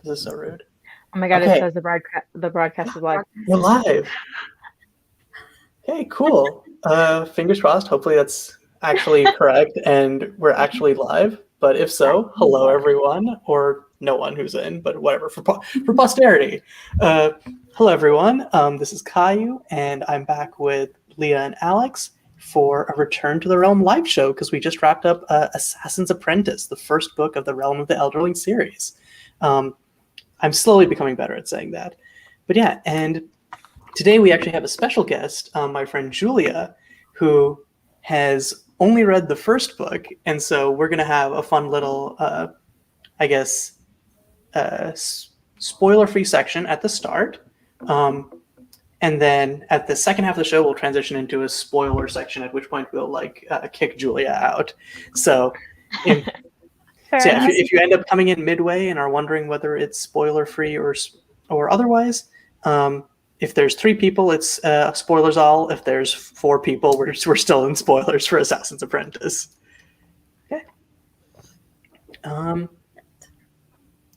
This is so rude. Oh my god, Okay. it says the broadcast is live. We're live. Hey, cool. Fingers crossed. Hopefully that's actually correct and we're actually live. But if so, hello everyone, or no one who's in, but whatever, for posterity. Hello everyone. This is Caillou, and I'm back with Leah and Alex for a Return to the Realm live show because we just wrapped up Assassin's Apprentice, the first book of the Realm of the Elderlings series. I'm slowly becoming better at saying that. But yeah, and today we actually have a special guest, my friend Julia, who has only read the first book, and so we're going to have a fun little, spoiler-free section at the start. And then at the second half of the show, we'll transition into a spoiler section, at which point we'll kick Julia out. So if you end up coming in midway and are wondering whether it's spoiler-free or otherwise, if there's 3 people, it's spoilers all. If there's 4 people, we're still in spoilers for Assassin's Apprentice. Okay.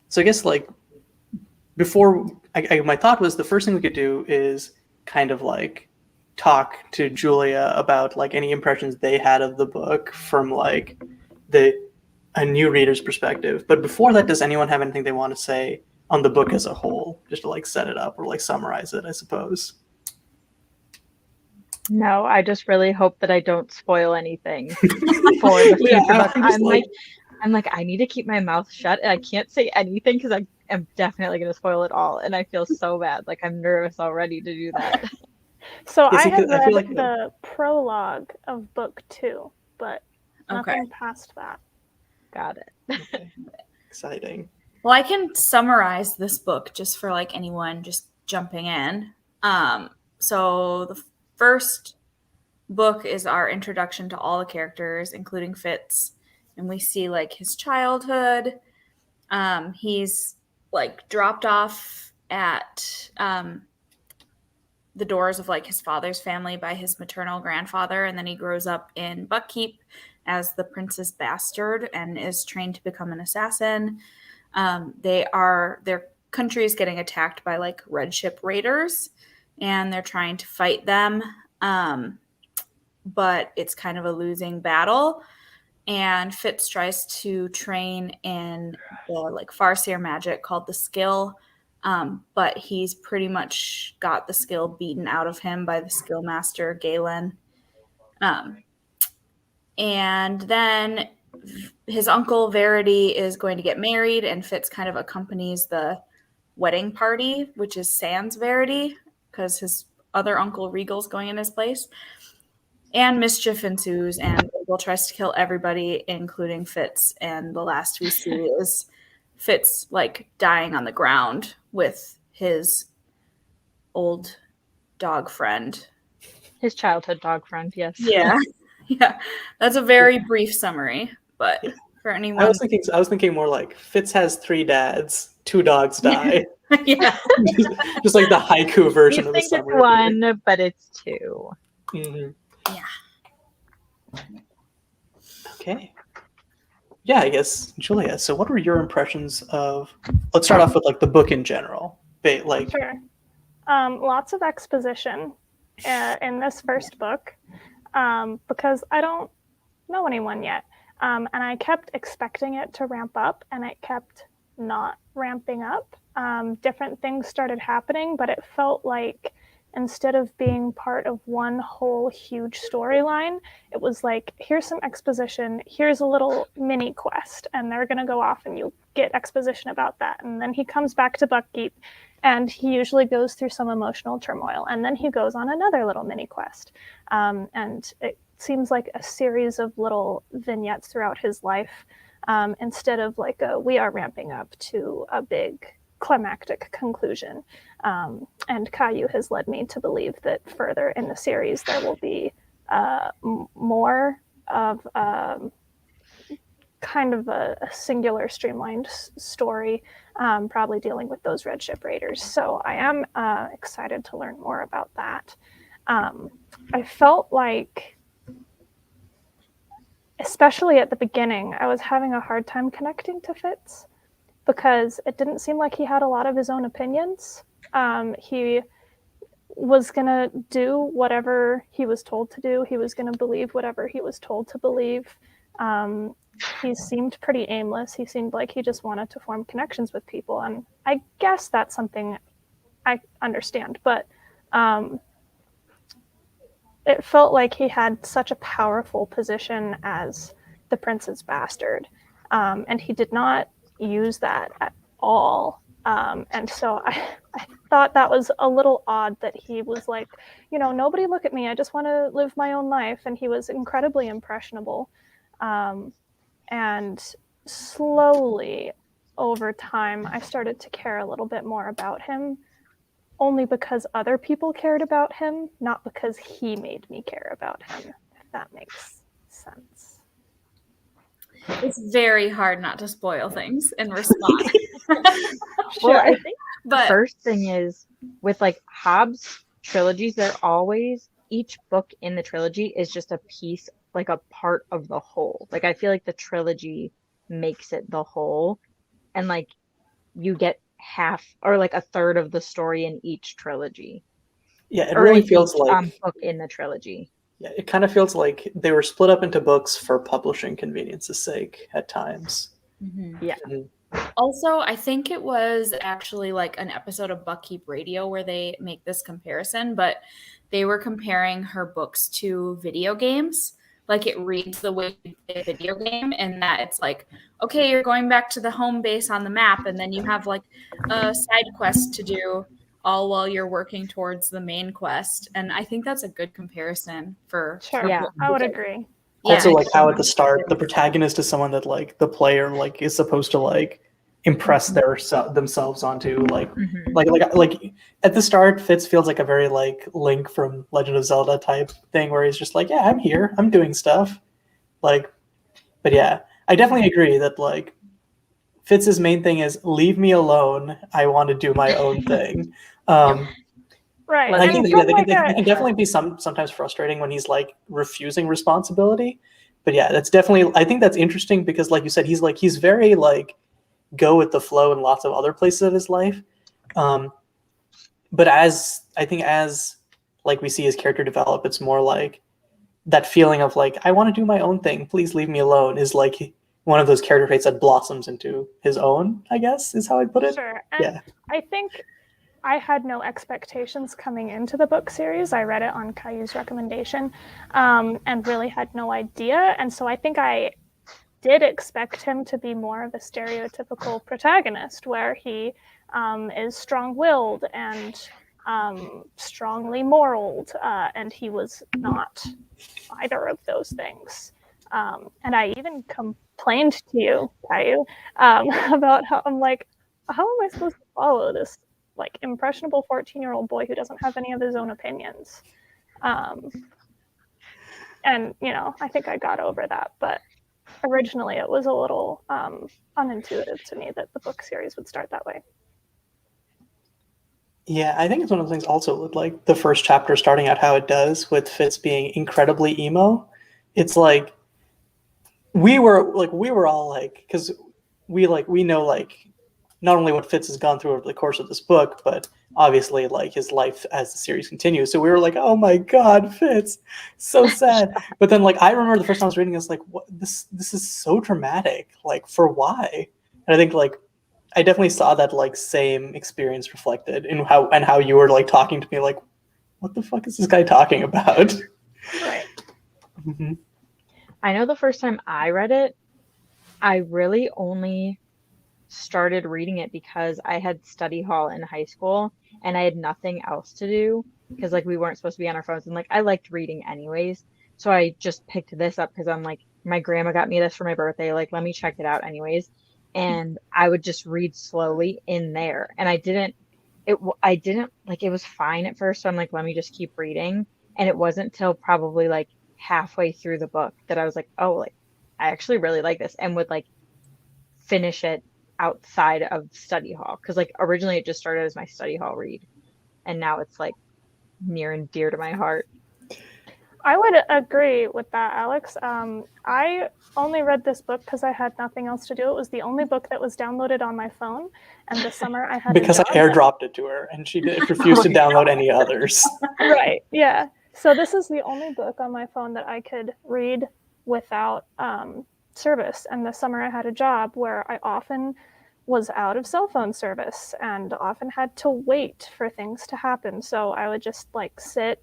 So I guess before, my thought was the first thing we could do is kind of talk to Julia about any impressions they had of the book from a new reader's perspective. But before that, does anyone have anything they want to say on the book as a whole, just to set it up or summarize it, I suppose? No, I just really hope that I don't spoil anything for the future book. I'm like, I need to keep my mouth shut, and I can't say anything because I am definitely going to spoil it all, and I feel so bad. I'm nervous already to do that. So I have read the prologue of book 2, but nothing past that. Got it. Okay. Exciting. Well, I can summarize this book just for anyone just jumping in. So the first book is our introduction to all the characters, including Fitz, and we see his childhood. He's dropped off at the doors of his father's family by his maternal grandfather, and then he grows up in Buckkeep as the prince's bastard and is trained to become an assassin. Their country is getting attacked by red ship raiders, and they're trying to fight them, but it's kind of a losing battle. And Fitz tries to train in the Farseer magic called the skill, but he's pretty much got the skill beaten out of him by the skill master Galen. And then his uncle Verity is going to get married, and Fitz kind of accompanies the wedding party, which is Sans Verity, because his other uncle Regal's going in his place. And mischief ensues, and Regal tries to kill everybody, including Fitz. And the last we see is Fitz dying on the ground with his old dog friend. His childhood dog friend, yes. Yeah. Yeah. That's a very brief summary, but for anyone. I was thinking more Fitz has 3 dads, 2 dogs die. Yeah. just the haiku version You of a think summary. it's 1, but it's 2. Mm-hmm. Yeah. Okay. Yeah, I guess, Julia, so what were your impressions of... Let's start off with, the book in general. Sure. Lots of exposition in this first book, because I don't know anyone yet. And I kept expecting it to ramp up, and it kept not ramping up. Different things started happening, but it felt like instead of being part of one whole huge storyline, it was here's some exposition, here's a little mini quest, and they're going to go off and you get exposition about that. And then he comes back to Buckkeep, and he usually goes through some emotional turmoil, and then he goes on another little mini quest. And it seems like a series of little vignettes throughout his life, instead of we are ramping up to a big climactic conclusion. And Caillou has led me to believe that further in the series there will be more of kind of a singular streamlined story, probably dealing with those red ship raiders. So I am excited to learn more about that. I felt especially at the beginning, I was having a hard time connecting to Fitz, because it didn't seem like he had a lot of his own opinions. He was going to do whatever he was told to do. He was going to believe whatever he was told to believe. He seemed pretty aimless. He seemed like he just wanted to form connections with people. And I guess that's something I understand. But it felt like he had such a powerful position as the prince's bastard. And he did not use that at all. And so I thought that was a little odd that he was like, nobody look at me. I just want to live my own life. And he was incredibly impressionable. And slowly over time, I started to care a little bit more about him, only because other people cared about him, not because he made me care about him, if that makes sense. It's very hard not to spoil things and respond. Well, I think the first thing is with like Hobb's trilogies, they're always, each book in the trilogy is just a piece, like a part of the whole. Like I feel like the trilogy makes it the whole, and like you get half or like a third of the story in each trilogy. Yeah, it really feels each, like book in the trilogy. Yeah, it kind of feels like they were split up into books for publishing convenience's sake at times. Mm-hmm. Yeah. Mm-hmm. Also, I think it was actually like an episode of Buckkeep Radio where they make this comparison, but they were comparing her books to video games. Like it reads the way a video game, and that it's like, okay, you're going back to the home base on the map, and then you have like a side quest to do all while you're working towards the main quest. And I think that's a good comparison for Sure. Yeah, I would agree. Also, like how at the start, the protagonist is someone that like the player like is supposed to like impress themselves onto. Like at the start, Fitz feels like a very like Link from Legend of Zelda type thing, where he's just like, yeah, I'm here, I'm doing stuff. Like, but yeah, I definitely agree that like Fitz's main thing is leave me alone. I want to do my own thing. Right. I think it can definitely be sometimes frustrating when he's like refusing responsibility. But yeah, that's definitely, I think that's interesting because like you said, he's very like go with the flow in lots of other places of his life. But as like we see his character develop, it's more like that feeling of like, I want to do my own thing. Please leave me alone is like one of those character traits that blossoms into his own, I guess, is how I'd put it. Sure. And I think I had no expectations coming into the book series. I read it on Caillou's recommendation and really had no idea. And so I think I did expect him to be more of a stereotypical protagonist where he is strong-willed and strongly moraled, and he was not either of those things. And I even complained to you, Caillou, about how I'm like, how am I supposed to follow this like impressionable 14-year-old boy who doesn't have any of his own opinions? And I think I got over that, but originally it was a little unintuitive to me that the book series would start that way. Yeah, I think it's one of the things also with like the first chapter starting out how it does with Fitz being incredibly emo. It's like we were all like, because we know like not only what Fitz has gone through over the course of this book, but obviously like his life as the series continues. So we were like, oh my God, Fitz, so sad. But then like I remember the first time I was reading this, like, what this is so dramatic. Like, for why? And I think like I definitely saw that like same experience reflected in how you were like talking to me, like, what the fuck is this guy talking about? Right. Mm-hmm. I know the first time I read it, I really only started reading it because I had study hall in high school and I had nothing else to do because like we weren't supposed to be on our phones, and like I liked reading anyways. So I just picked this up because I'm like, my grandma got me this for my birthday, like let me check it out anyways. And I would just read slowly in there. And I didn't like, it was fine at first. So I'm like, let me just keep reading. And it wasn't till probably like halfway through the book that I was like, oh, like I actually really like this, and would like finish it outside of study hall. Cause like originally it just started as my study hall read. And now it's like near and dear to my heart. I would agree with that, Alex. I only read this book because I had nothing else to do. It was the only book that was downloaded on my phone, and this summer I had because a I job airdropped it to her, and she refused to download any others. Right, yeah. So this is the only book on my phone that I could read without service. And this summer I had a job where I often was out of cell phone service and often had to wait for things to happen. So I would just like sit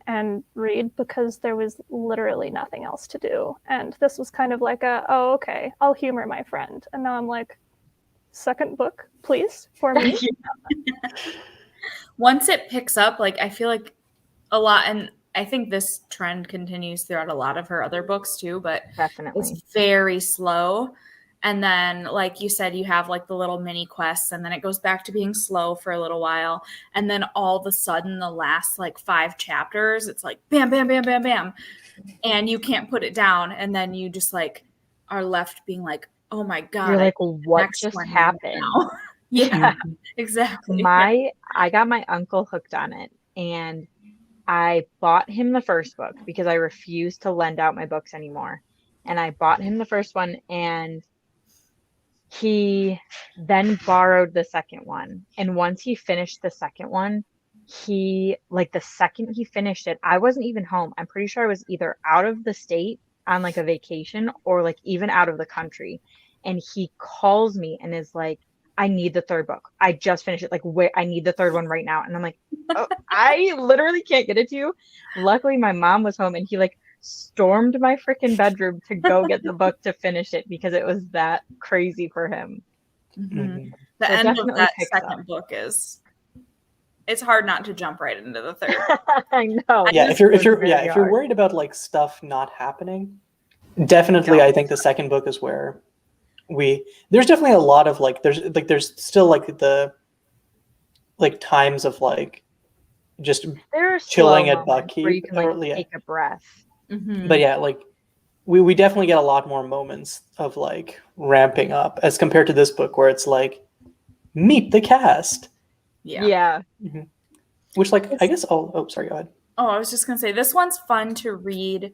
and read because there was literally nothing else to do. And this was kind of like oh, okay, I'll humor my friend. And now I'm like, second book, please, for me. Once it picks up, like I feel like a lot, and I think this trend continues throughout a lot of her other books too, but Definitely. it's very slow. And then, like you said, you have like the little mini quests, and then it goes back to being slow for a little while. And then all of a sudden, the last like 5 chapters, it's like bam, bam, bam, bam, bam. And you can't put it down. And then you just like are left being like, oh my God. You're like, what just happened? Yeah, exactly. I got my uncle hooked on it, and I bought him the first book because I refused to lend out my books anymore. And I bought him the first one, and he then borrowed the second one. And once he finished the second one, the second he finished it, I wasn't even home. I'm pretty sure I was either out of the state on like a vacation or like even out of the country. And he calls me and is like, I need the third book. I just finished it. Like, wait, I need the third one right now. And I'm like, oh, I literally can't get it to you. Luckily, my mom was home, and he like stormed my freaking bedroom to go get the book to finish it because it was that crazy for him. Mm-hmm. The end of that second book it's hard not to jump right into the third. I know. Yeah, if you're worried about like stuff not happening, definitely I think the second book is where there's definitely a lot of like there's still like the like times of like just chilling at Bucky where you can like take a breath. Mm-hmm. But yeah, like we definitely get a lot more moments of like ramping up as compared to this book where it's like meet the cast. Yeah. Mm-hmm. Which like I guess sorry, go ahead. Oh, I was just gonna say this one's fun to read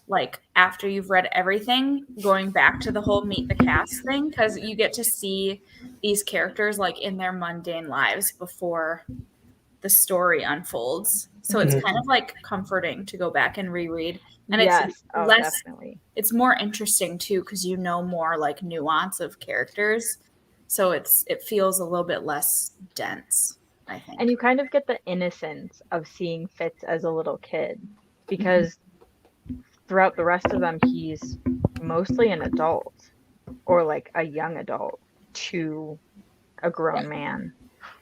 like after you've read everything, going back to the whole meet the cast thing, because you get to see these characters like in their mundane lives before the story unfolds. So it's kind of like comforting to go back and reread. And it's more interesting too, because you know more like nuance of characters. So it feels a little bit less dense, I think. And you kind of get the innocence of seeing Fitz as a little kid, because throughout the rest of them, he's mostly an adult or like a young adult to a grown man.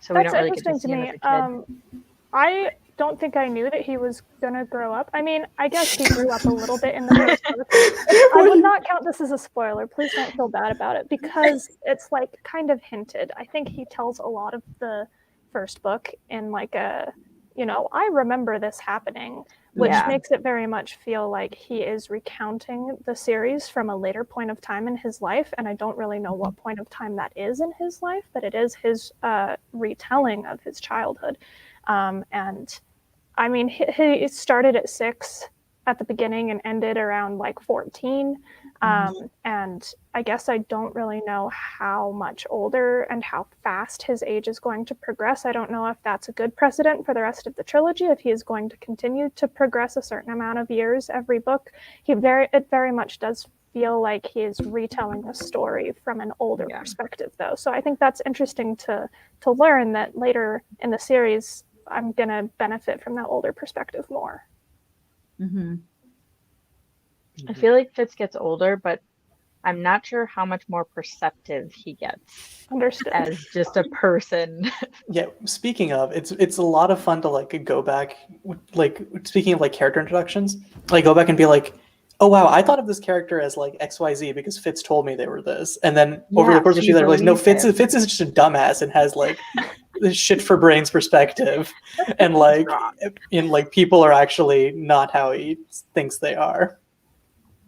So we don't really get to see him as a kid. I don't think I knew that he was going to grow up. I mean, I guess he grew up a little bit in the first book. I would not count this as a spoiler. Please don't feel bad about it, because it's like kind of hinted. I think he tells a lot of the first book in like I remember this happening, which makes it very much feel like he is recounting the series from a later point of time in his life. And I don't really know what point of time that is in his life, but it is his retelling of his childhood. And I mean, he started at 6 at the beginning and ended around like 14. And I guess I don't really know how much older and how fast his age is going to progress. I don't know if that's a good precedent for the rest of the trilogy, if he is going to continue to progress a certain amount of years every book. It very much does feel like he is retelling a story from an older perspective, though. So I think that's interesting to learn that later in the series, I'm going to benefit from that older perspective more. Mm-hmm. I feel like Fitz gets older, but I'm not sure how much more perceptive he gets. Understood. As just a person. Yeah, speaking of, it's a lot of fun to like go back, like speaking of like character introductions, like go back and be like, oh wow, I thought of this character as like XYZ because Fitz told me they were this. And then over the course of the season I realized, no, Fitz is just a dumbass and has like this shit for brains perspective. And like people are actually not how he thinks they are.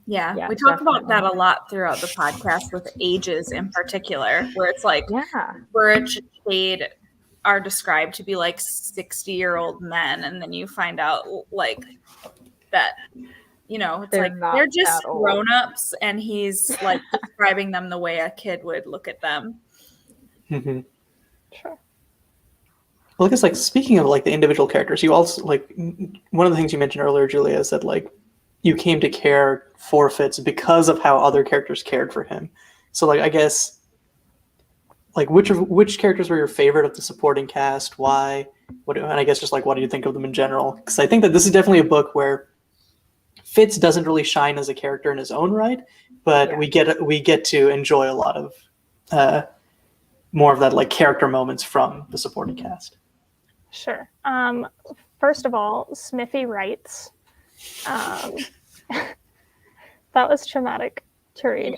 Yeah, we talk about that a lot throughout the podcast with ages in particular, where it's like Burrich and Shade are described to be like 60-year-old men, and then you find out like that, it's They're like not they're just that old. grown-ups, and he's like describing them the way a kid would look at them. Mm-hmm. Sure. Well, I guess like speaking of like the individual characters, you also like one of the things you mentioned earlier, Julia, is that like you came to care for Fitz because of how other characters cared for him. So like I guess like which characters were your favorite of the supporting cast? Why? And I guess just like what do you think of them in general? Because I think that this is definitely a book where Fitz doesn't really shine as a character in his own right, but we get to enjoy a lot of more of that like character moments from the supporting cast. Sure. First of all, Smithy writes. That was traumatic to read.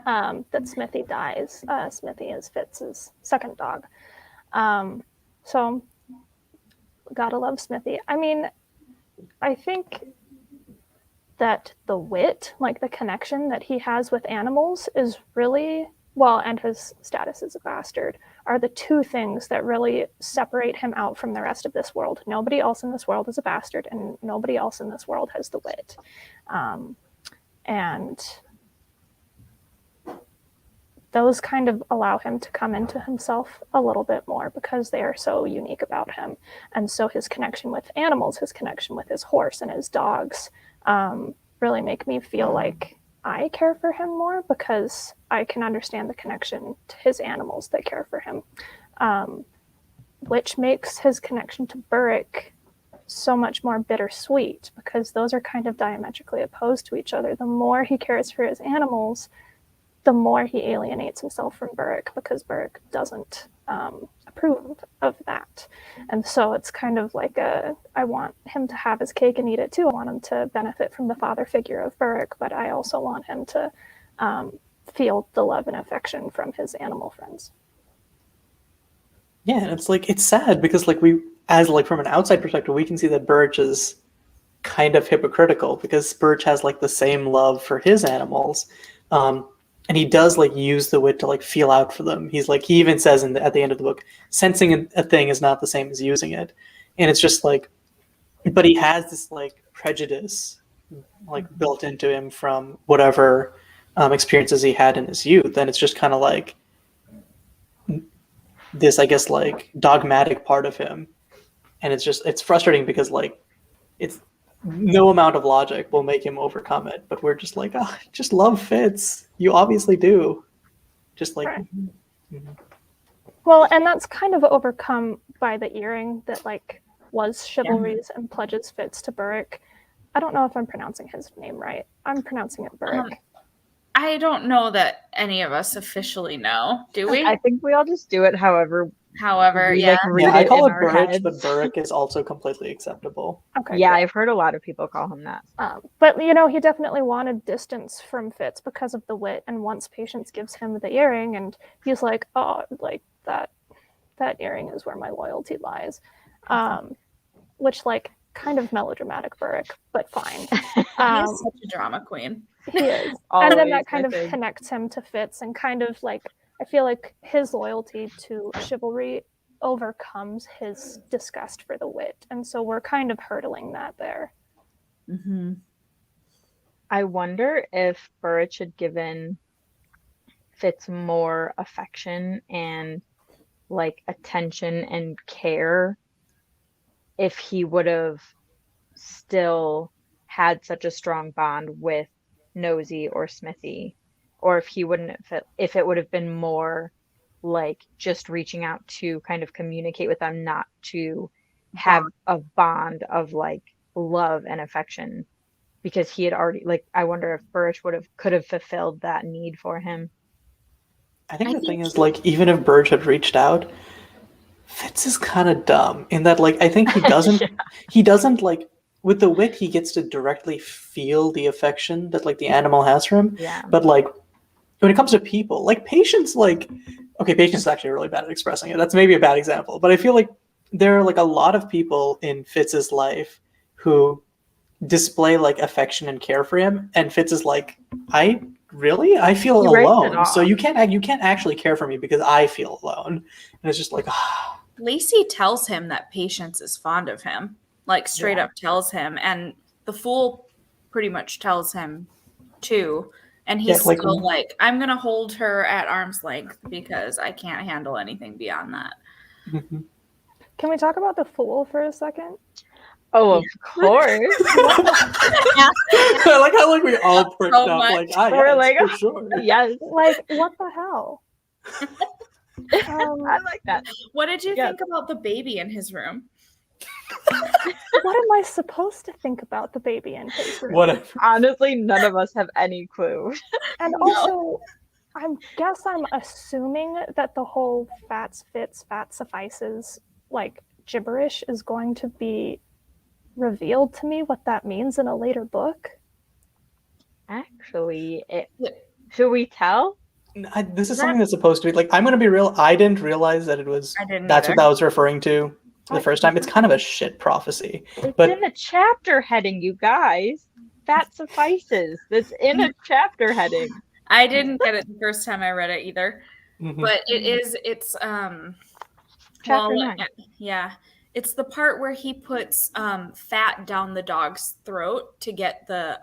That Smithy dies. Smithy is Fitz's second dog. So gotta love Smithy. I mean, I think that the wit, like the connection that he has with animals, is really, well, and his status as a bastard, are the two things that really separate him out from the rest of this world. Nobody else in this world is a bastard, and nobody else in this world has the wit. And those kind of allow him to come into himself a little bit more because they are so unique about him. And so his connection with animals, his connection with his horse and his dogs, really make me feel like I care for him more because I can understand the connection to his animals that care for him, which makes his connection to Burrick so much more bittersweet because those are kind of diametrically opposed to each other. The more he cares for his animals, the more he alienates himself from Burrick because Burrick doesn't approve of that. And so it's kind of like I want him to have his cake and eat it too. I want him to benefit from the father figure of Burrick, but I also want him to feel the love and affection from his animal friends. Yeah, and it's like it's sad because like we, as like from an outside perspective, we can see that Birch is kind of hypocritical because Birch has like the same love for his animals. And he does like use the wit to like feel out for them. He's like, he even says at the end of the book, sensing a thing is not the same as using it. And it's just like, but he has this like prejudice like built into him from whatever experiences he had in his youth. And it's just kind of like this, I guess, like dogmatic part of him. And it's frustrating because like it's no amount of logic will make him overcome it. But we're just like, oh, just love Fitz. You obviously do. Just like. Right. Mm-hmm. Well, and that's kind of overcome by the earring that like was Chivalry's and pledges Fitz to Burrick. I don't know if I'm pronouncing his name right. I'm pronouncing it Burrick. I don't know that any of us officially know. Do we? I think we all just do it however, yeah. I call it Burrick, but Burrick is also completely acceptable. Okay. Yeah, I've heard a lot of people call him that. But he definitely wanted distance from Fitz because of the wit. And once Patience gives him the earring, and he's like, "Oh, like that earring is where my loyalty lies," which like kind of melodramatic Burrick, but fine. He's such a drama queen. He is. And then that kind of connects him to Fitz and kind of like, I feel like his loyalty to Chivalry overcomes his disgust for the wit. And so we're kind of hurdling that there. Mm-hmm. I wonder if Burrich had given Fitz more affection and like attention and care, if he would have still had such a strong bond with Nosy or Smithy, or if he wouldn't have, if it would have been more like just reaching out to kind of communicate with them, not to have a bond of like love and affection, because he had already like, I wonder if Burrich could have fulfilled that need for him. I think the thing is like, even if Burrich had reached out, Fitz is kind of dumb in that like, I think he doesn't he doesn't like, with the wit, he gets to directly feel the affection that like the animal has for him. Yeah. But like when it comes to people, like Patience, like, okay, Patience is actually really bad at expressing it. That's maybe a bad example. But I feel like there are like a lot of people in Fitz's life who display like affection and care for him. And Fitz is like, I feel alone. So you can't actually care for me because I feel alone. And it's just like, Lacey tells him that Patience is fond of him. Like straight up tells him, and the Fool pretty much tells him to, and he's still like, I'm gonna hold her at arm's length because I can't handle anything beyond that. Mm-hmm. Can we talk about the Fool for a second? Oh, of course. I like how we all perked So up. much. Like, We're like, for sure. Yes. Like, what the hell? I like that. What did you think about the baby in his room? What am I supposed to think about the baby in his room? Whatever. Honestly, none of us have any clue. And also, I'm assuming that the whole fat suffices, like, gibberish is going to be revealed to me what that means in a later book. Actually, should we tell? This is something that's supposed to be like, I'm going to be real. I didn't realize that that's what that was referring to the first time. It's kind of a shit prophecy. It's in the chapter heading, you guys. That suffices. It's in a chapter heading. I didn't get it the first time I read it either. Mm-hmm. But it's chapter 9. Yeah. It's the part where he puts fat down the dog's throat to get the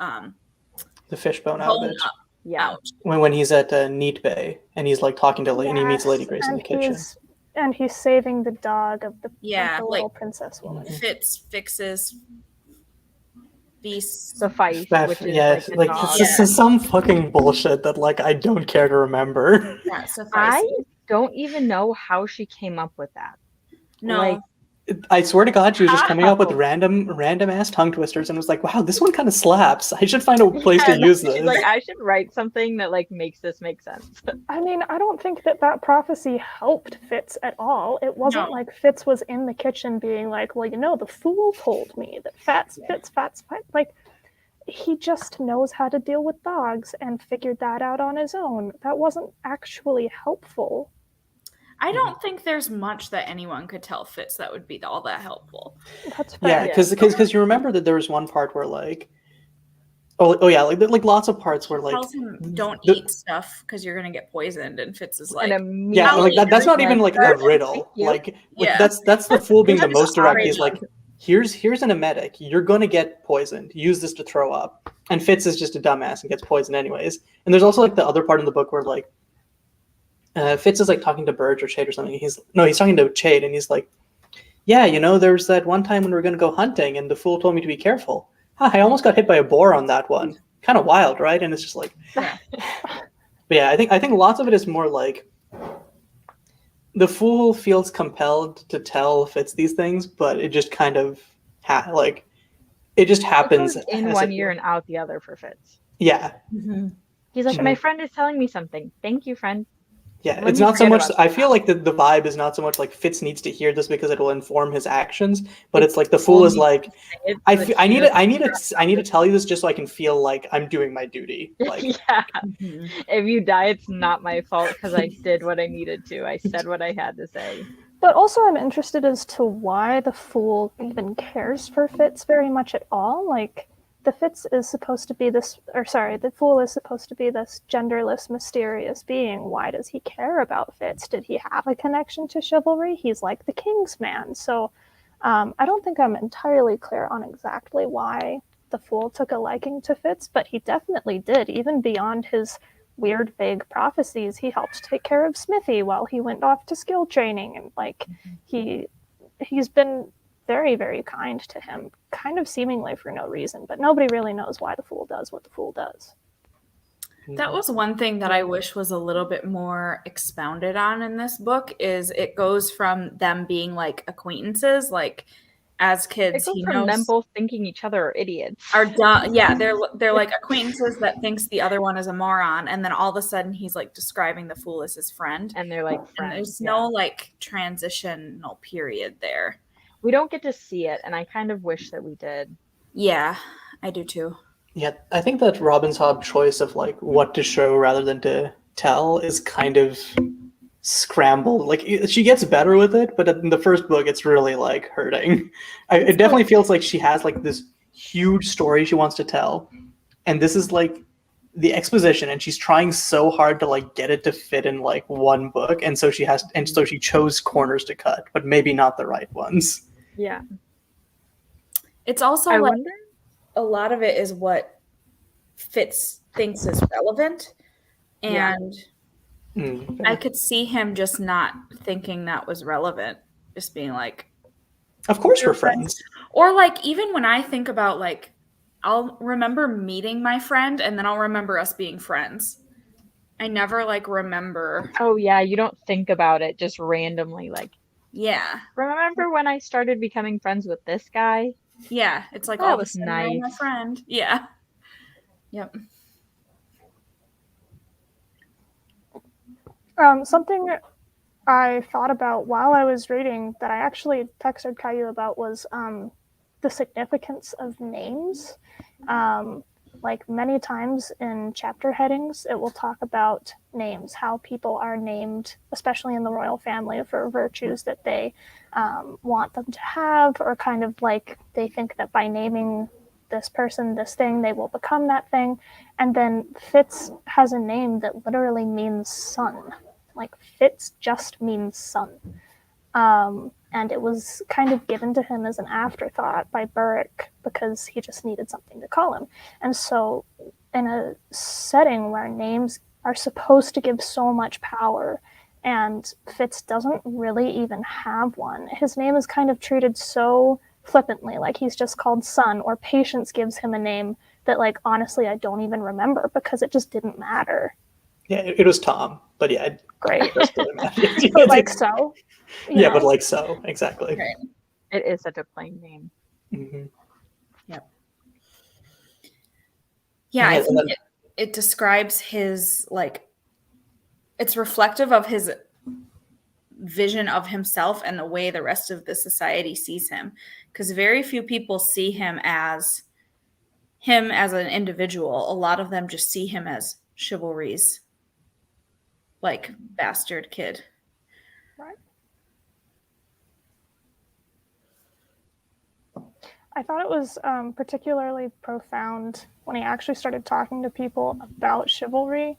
fishbone out of it. Yeah. When he's at Neat Bay and he's like talking to and he meets Lady Grace in the kitchen. And he's saving the dog of the little like, princess woman. Fitz fixes Beast's suffice. Which is this is some fucking bullshit that like I don't care to remember. Yeah, suffice. I don't even know how she came up with that. No. Like, I swear to God, she was just coming up with random ass tongue twisters and was like, wow, this one kind of slaps. I should find a place to use this. She's like, I should write something that like makes this make sense. I mean, I don't think that prophecy helped Fitz at all. It wasn't like Fitz was in the kitchen being like, well, the Fool told me that Fitz. Like, he just knows how to deal with dogs and figured that out on his own. That wasn't actually helpful. I don't think there's much that anyone could tell Fitz that would be all that helpful. That's fair. Yeah, because you remember that there was one part where like, like lots of parts where like tells him don't eat stuff because you're gonna get poisoned, and Fitz is like, that's not even like a riddle. Like that's the Fool being the most direct. He's like, here's an emetic. You're gonna get poisoned. Use this to throw up. And Fitz is just a dumbass and gets poisoned anyways. And there's also like the other part in the book where like. Fitz is like talking to Burge or Chade or something. He's talking to Chade and he's like, yeah, there was that one time when we were going to go hunting and the Fool told me to be careful. I almost got hit by a boar on that one. Kind of wild, right? And it's just like, but yeah, I think lots of it is more like the Fool feels compelled to tell Fitz these things, but it just kind of it just happens in one ear and out the other for Fitz. Yeah. Mm-hmm. He's like, my friend is telling me something. Thank you, friend. Yeah, it's not so much. I feel like the vibe is not so much like Fitz needs to hear this because it will inform his actions, but it's like the Fool is like, I need to tell you this just so I can feel like I'm doing my duty. Like, yeah, if you die, it's not my fault because I did what I needed to. I said what I had to say. But also, I'm interested as to why the Fool even cares for Fitz very much at all. Like, the Fool is supposed to be this genderless, mysterious being. Why does he care about Fitz? Did he have a connection to chivalry? He's like the king's man. So I don't think I'm entirely clear on exactly why the Fool took a liking to Fitz, but he definitely did. Even beyond his weird, vague prophecies, he helped take care of Smithy while he went off to skill training. And like, he's been very, very kind to him, kind of seemingly for no reason, but nobody really knows why the Fool does what the Fool does. That was one thing that I wish was a little bit more expounded on in this book, is it goes from them being like acquaintances, like as kids, he knows them both thinking each other are idiots. Are dumb. Yeah, they're like acquaintances that thinks the other one is a moron, and then all of a sudden he's like describing the Fool as his friend, and they're like friends. And there's no like transitional period there. We don't get to see it, and I kind of wish that we did. Yeah, I do too. Yeah, I think that Robin's Hobb choice of like what to show rather than to tell is kind of scrambled. Like, she gets better with it, but in the first book, it's really like hurting. It definitely feels like she has like this huge story she wants to tell, and this is like the exposition, and she's trying so hard to like get it to fit in like one book, and so she chose corners to cut, but maybe not the right ones. Yeah. It's also a lot of it is what Fitz thinks is relevant. And I could see him just not thinking that was relevant, just being like, of course we're friends. Or like, even when I think about like, I'll remember meeting my friend and then I'll remember us being friends. I never like remember. Oh yeah, you don't think about it just randomly like, yeah. Remember when I started becoming friends with this guy? Yeah, it's like, that was nice. My friend. Yeah. Yep. Something I thought about while I was reading that I actually texted Caillou about was the significance of names. Like many times in chapter headings, it will talk about names, how people are named, especially in the royal family, for virtues that they want them to have, or kind of like they think that by naming this person, this thing, they will become that thing. And then Fitz has a name that literally means son. Like Fitz just means son. And it was kind of given to him as an afterthought by Burrick because he just needed something to call him. And so in a setting where names are supposed to give so much power and Fitz doesn't really even have one, his name is kind of treated so flippantly, like he's just called son, or Patience gives him a name that, like, honestly, I don't even remember because it just didn't matter. Yeah, it was Tom, but yeah. Great. But like so. Yeah, but like so, exactly. Right. It is such a plain name. Mm-hmm. Yep. Yeah, I think it describes his, like, it's reflective of his vision of himself and the way the rest of the society sees him. Because very few people see him as an individual. A lot of them just see him as Chivalry's, like, bastard kid. Right. I thought it was particularly profound when he actually started talking to people about chivalry.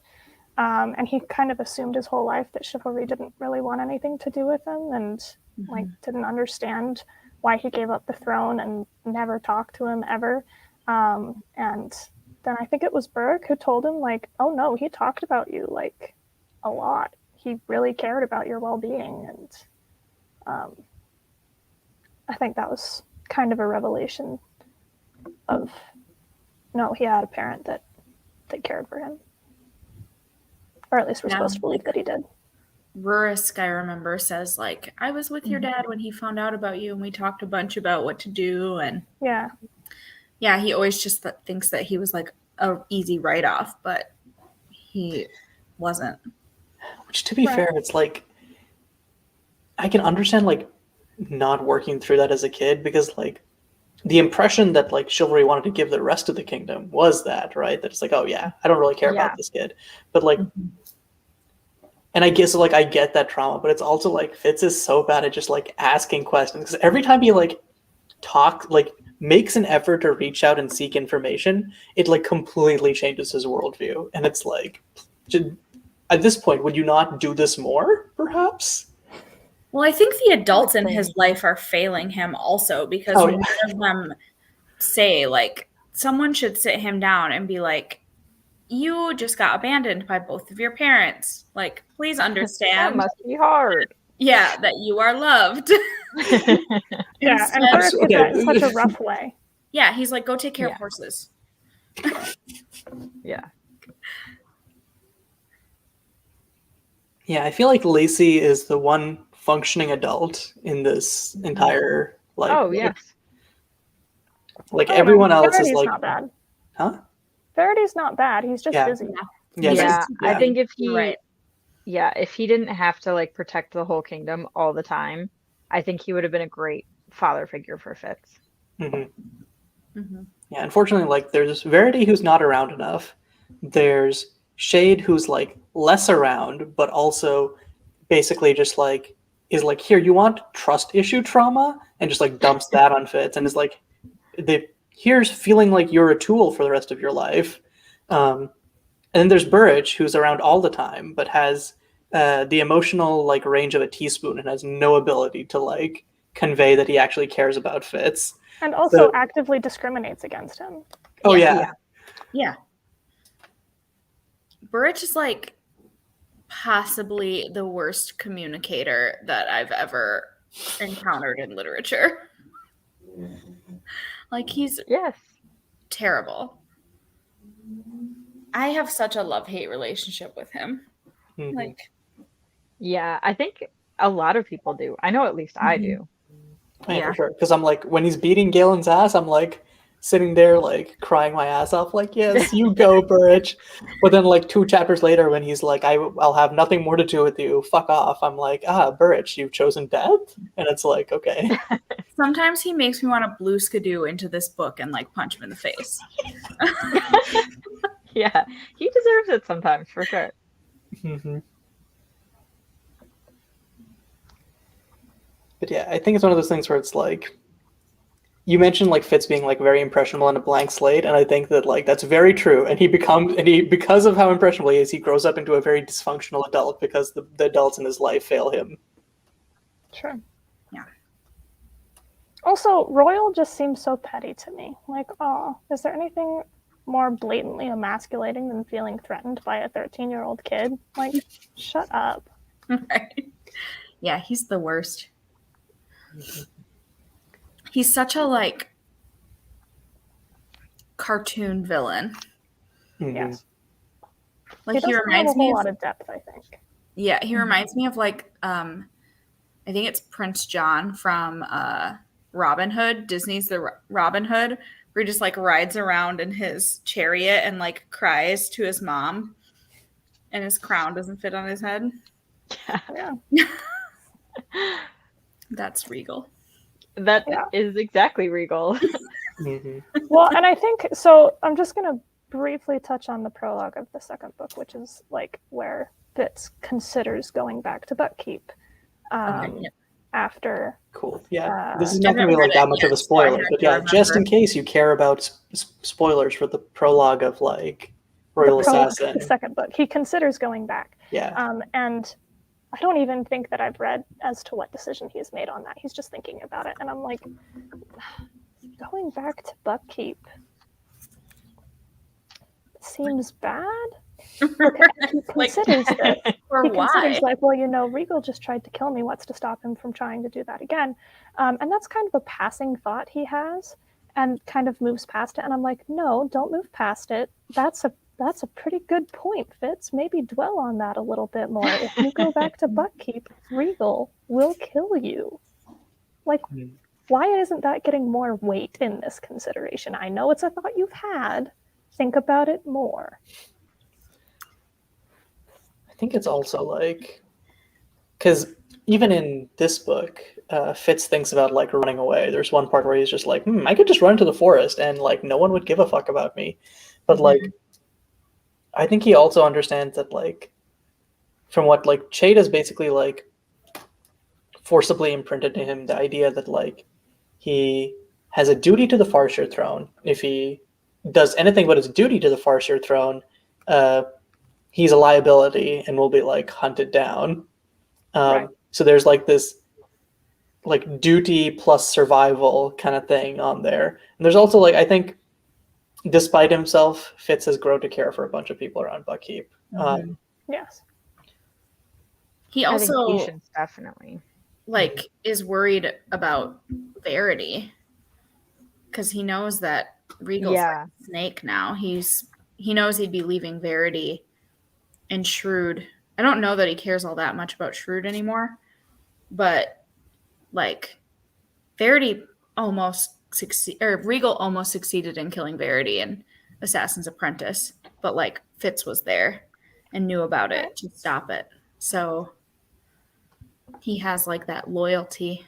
And he kind of assumed his whole life that chivalry didn't really want anything to do with him, and like didn't understand why he gave up the throne and never talked to him ever. And then I think it was Burke who told him, like, oh no, he talked about you like a lot. He really cared about your well-being. And I think that was kind of a revelation of, no, he had a parent that cared for him. Or at least we're supposed to believe that he did. Rurisk, I remember, says, like, I was with your dad when he found out about you, and we talked a bunch about what to do. And yeah, he always just thinks that he was like a easy write-off, but he wasn't. Which, to be fair, it's like, I can understand, like, not working through that as a kid, because, like, the impression that, like, Chivalry wanted to give the rest of the kingdom was that, right? That it's like, oh yeah, I don't really care about this kid. But, like, and I guess, like, I get that trauma, but it's also, like, Fitz is so bad at just, like, asking questions. Because every time he, like, makes an effort to reach out and seek information, it, like, completely changes his worldview. And it's like, at this point, would you not do this more, perhaps? Well, I think the adults in his life are failing him also, because none of them say, like, someone should sit him down and be like, you just got abandoned by both of your parents. Like, please understand. That must be hard. Yeah, that you are loved. Yeah, and Burke did that in such a rough way. Yeah, he's like, go take care of horses. Yeah. Yeah, I feel like Lacey is the one functioning adult in this entire, like, oh yes, like everyone else is like, not bad. Huh? Verity's not bad. He's just busy. Yeah, I think if he, if he didn't have to, like, protect the whole kingdom all the time, I think he would have been a great father figure for Fitz. Yeah, unfortunately, like, there's Verity who's not around enough. There's Shade who's, like, less around, but also basically just, like, is like, here, you want trust issue trauma? And just, like, dumps that on Fitz and is like, here's feeling like you're a tool for the rest of your life. And then there's Burrich, who's around all the time, but has the emotional, like, range of a teaspoon and has no ability to, like, convey that he actually cares about Fitz. And also actively discriminates against him. Oh, yeah. Yeah. Burrich is like possibly the worst communicator that I've ever encountered in literature. Like, he's terrible. I have such a love-hate relationship with him. Mm-hmm. Like, yeah, I think a lot of people do. I know at least I do. Yeah, for sure. Because I'm like, when he's beating Galen's ass, I'm like sitting there like crying my ass off, like, yes, you go, Burrich. But then like 2 chapters later, when he's like, I'll have nothing more to do with you, fuck off, I'm like, Burrich, you've chosen death? And it's like, okay. Sometimes he makes me want to blue skidoo into this book and like punch him in the face. Yeah, he deserves it sometimes, for sure. Mm-hmm. But yeah, I think it's one of those things where it's like, you mentioned like Fitz being like very impressionable and a blank slate, and I think that like that's very true. And because of how impressionable he is, he grows up into a very dysfunctional adult because the adults in his life fail him. Sure. Yeah. Also, Royal just seems so petty to me. Like, oh, is there anything more blatantly emasculating than feeling threatened by a 13-year-old kid? Like, shut up. Right. Yeah, he's the worst. He's such a like cartoon villain. Mm-hmm. Yes. Like, he reminds me of a lot of depth, I think. Yeah, he reminds me of like I think it's Prince John from Robin Hood, Disney's The Robin Hood, where he just like rides around in his chariot and like cries to his mom and his crown doesn't fit on his head. Yeah. That's regal. That is exactly regal. Mm-hmm. Well, and I think, so I'm just going to briefly touch on the prologue of the second book, which is like where Fitz considers going back to Buckkeep after. Cool. Yeah, this is not going to be like that much of a spoiler, but yeah, just in case you care about spoilers for the prologue of like Royal Assassin. The second book, he considers going back. Yeah. And I don't even think that I've read as to what decision he's made on that. He's just thinking about it, and I'm like, going back to Buckkeep seems bad. Okay, he considers that. Or why? Considers like, well, you know, Regal just tried to kill me. What's to stop him from trying to do that again? And that's kind of a passing thought he has, and kind of moves past it. And I'm like, no, don't move past it. That's a pretty good point, Fitz. Maybe dwell on that a little bit more. If you go back to Buckkeep, Regal will kill you. Like, why isn't that getting more weight in this consideration? I know it's a thought you've had. Think about it more. I think it's also like, because even in this book, Fitz thinks about like running away. There's one part where he's just like, I could just run to the forest and like no one would give a fuck about me. But like, I think he also understands that like, from what like Chada's basically like forcibly imprinted to him the idea that like he has a duty to the Farseer throne. If he does anything but his duty to the Farseer throne, he's a liability and will be like hunted down. Right. So there's like this like duty plus survival kind of thing on there. And there's also like, I think despite himself, Fitz has grown to care for a bunch of people around Buckkeep. Yes. He also I think patience, definitely like is worried about Verity because he knows that Regal's like a snake now. He knows he'd be leaving Verity and Shrewd. I don't know that he cares all that much about Shrewd anymore, but like Verity Regal almost succeeded in killing Verity in Assassin's Apprentice, but like Fitz was there and knew about it to stop it. So he has like that loyalty.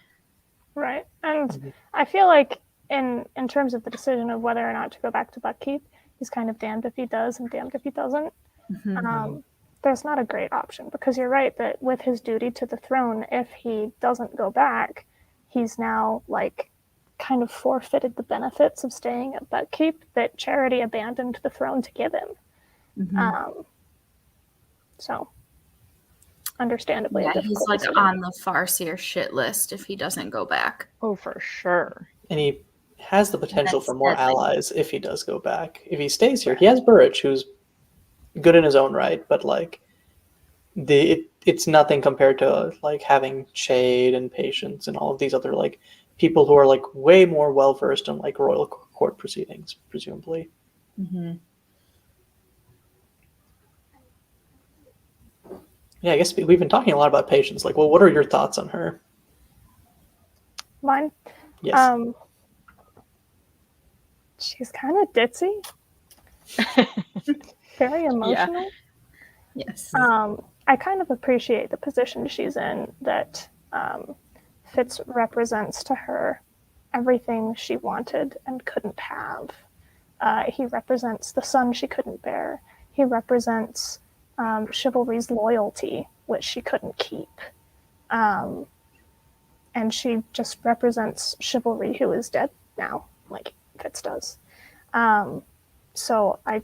Right. And I feel like in terms of the decision of whether or not to go back to Buckkeep, he's kind of damned if he does and damned if he doesn't. There's not a great option because you're right that with his duty to the throne, if he doesn't go back, he's now like kind of forfeited the benefits of staying at Buckkeep that Charity abandoned the throne to give him. So understandably, he's like on the Farseer shit list if he doesn't go back. Oh, for sure. And he has the potential for more deadly. allies if he does go back. If he stays here, he has Burrich, who's good in his own right, but like it's nothing compared to like having Shade and Patience and all of these other like people who are like way more well versed in like royal court proceedings, presumably. Mm-hmm. Yeah, I guess we've been talking a lot about Patience. Like, well, what are your thoughts on her? Mine? Yes. She's kind of ditzy. Very emotional. Yes. I kind of appreciate the position she's in, that Fitz represents to her everything she wanted and couldn't have. He represents the son she couldn't bear. He represents chivalry's loyalty, which she couldn't keep. And she just represents chivalry who is dead now, like Fitz does. So I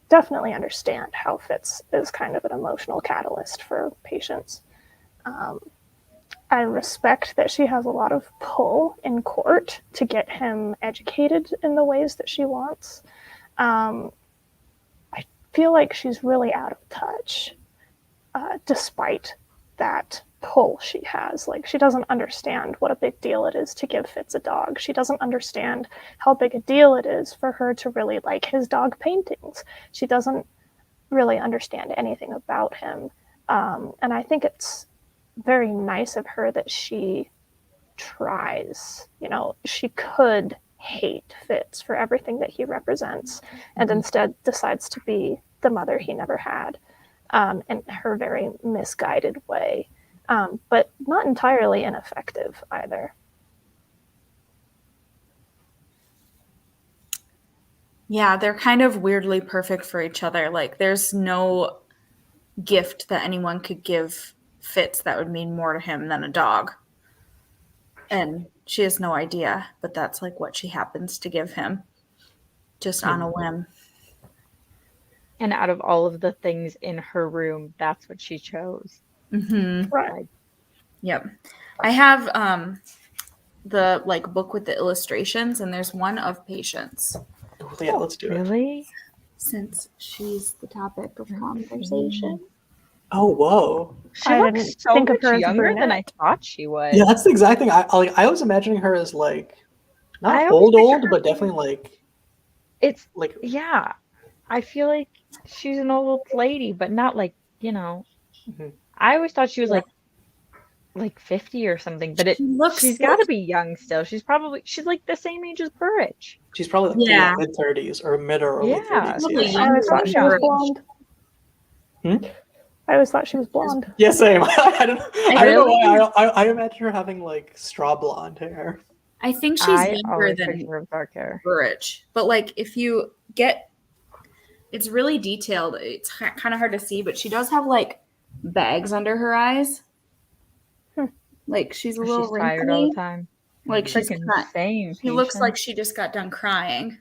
definitely understand how Fitz is kind of an emotional catalyst for Patience. I respect that she has a lot of pull in court to get him educated in the ways that she wants. I feel like she's really out of touch, despite that pull she has. Like, she doesn't understand what a big deal it is to give Fitz a dog. She doesn't understand how big a deal it is for her to really like his dog paintings. She doesn't really understand anything about him. And I think it's very nice of her that she tries. You know, she could hate Fitz for everything that he represents, and instead decides to be the mother he never had, in her very misguided way, but not entirely ineffective either. Yeah, they're kind of weirdly perfect for each other. Like, there's no gift that anyone could give Fitz that would mean more to him than a dog. And she has no idea, but that's like what she happens to give him, just on a whim. And out of all of the things in her room, that's what she chose. Mm-hmm. Right. Like, Yep. I have the like book with the illustrations, and there's one of Patience. Oh, yeah, let's do it. really? Since she's the topic of conversation. Oh, whoa. She I looks didn't so think of much her as a younger than I brunette. thought she was. Yeah, that's the exact thing. I was imagining her as like I not always picture old, her but being- definitely like It's like yeah. I feel like she's an old lady, but not like, you know. Mhm. I always thought she was like 50 or something, but she's got to be young still. She's like the same age as Burrich. she's probably like Yeah. mid-30s or mid or early Yeah. 30s. Probably Yeah. I always thought she was Burrich. blonde. I always thought she was blonde. Yeah, same. I don't know Really? why. I imagine her having like straw blonde hair. I think she's I younger always than picture her with dark hair. Burrich. But like, if you get, it's really detailed. It's kind of hard to see, but she does have like bags under her eyes. Like, she's a little She's tired all wrinkly. the time. Like, she's Freaking not. same. She looks like she just got done crying.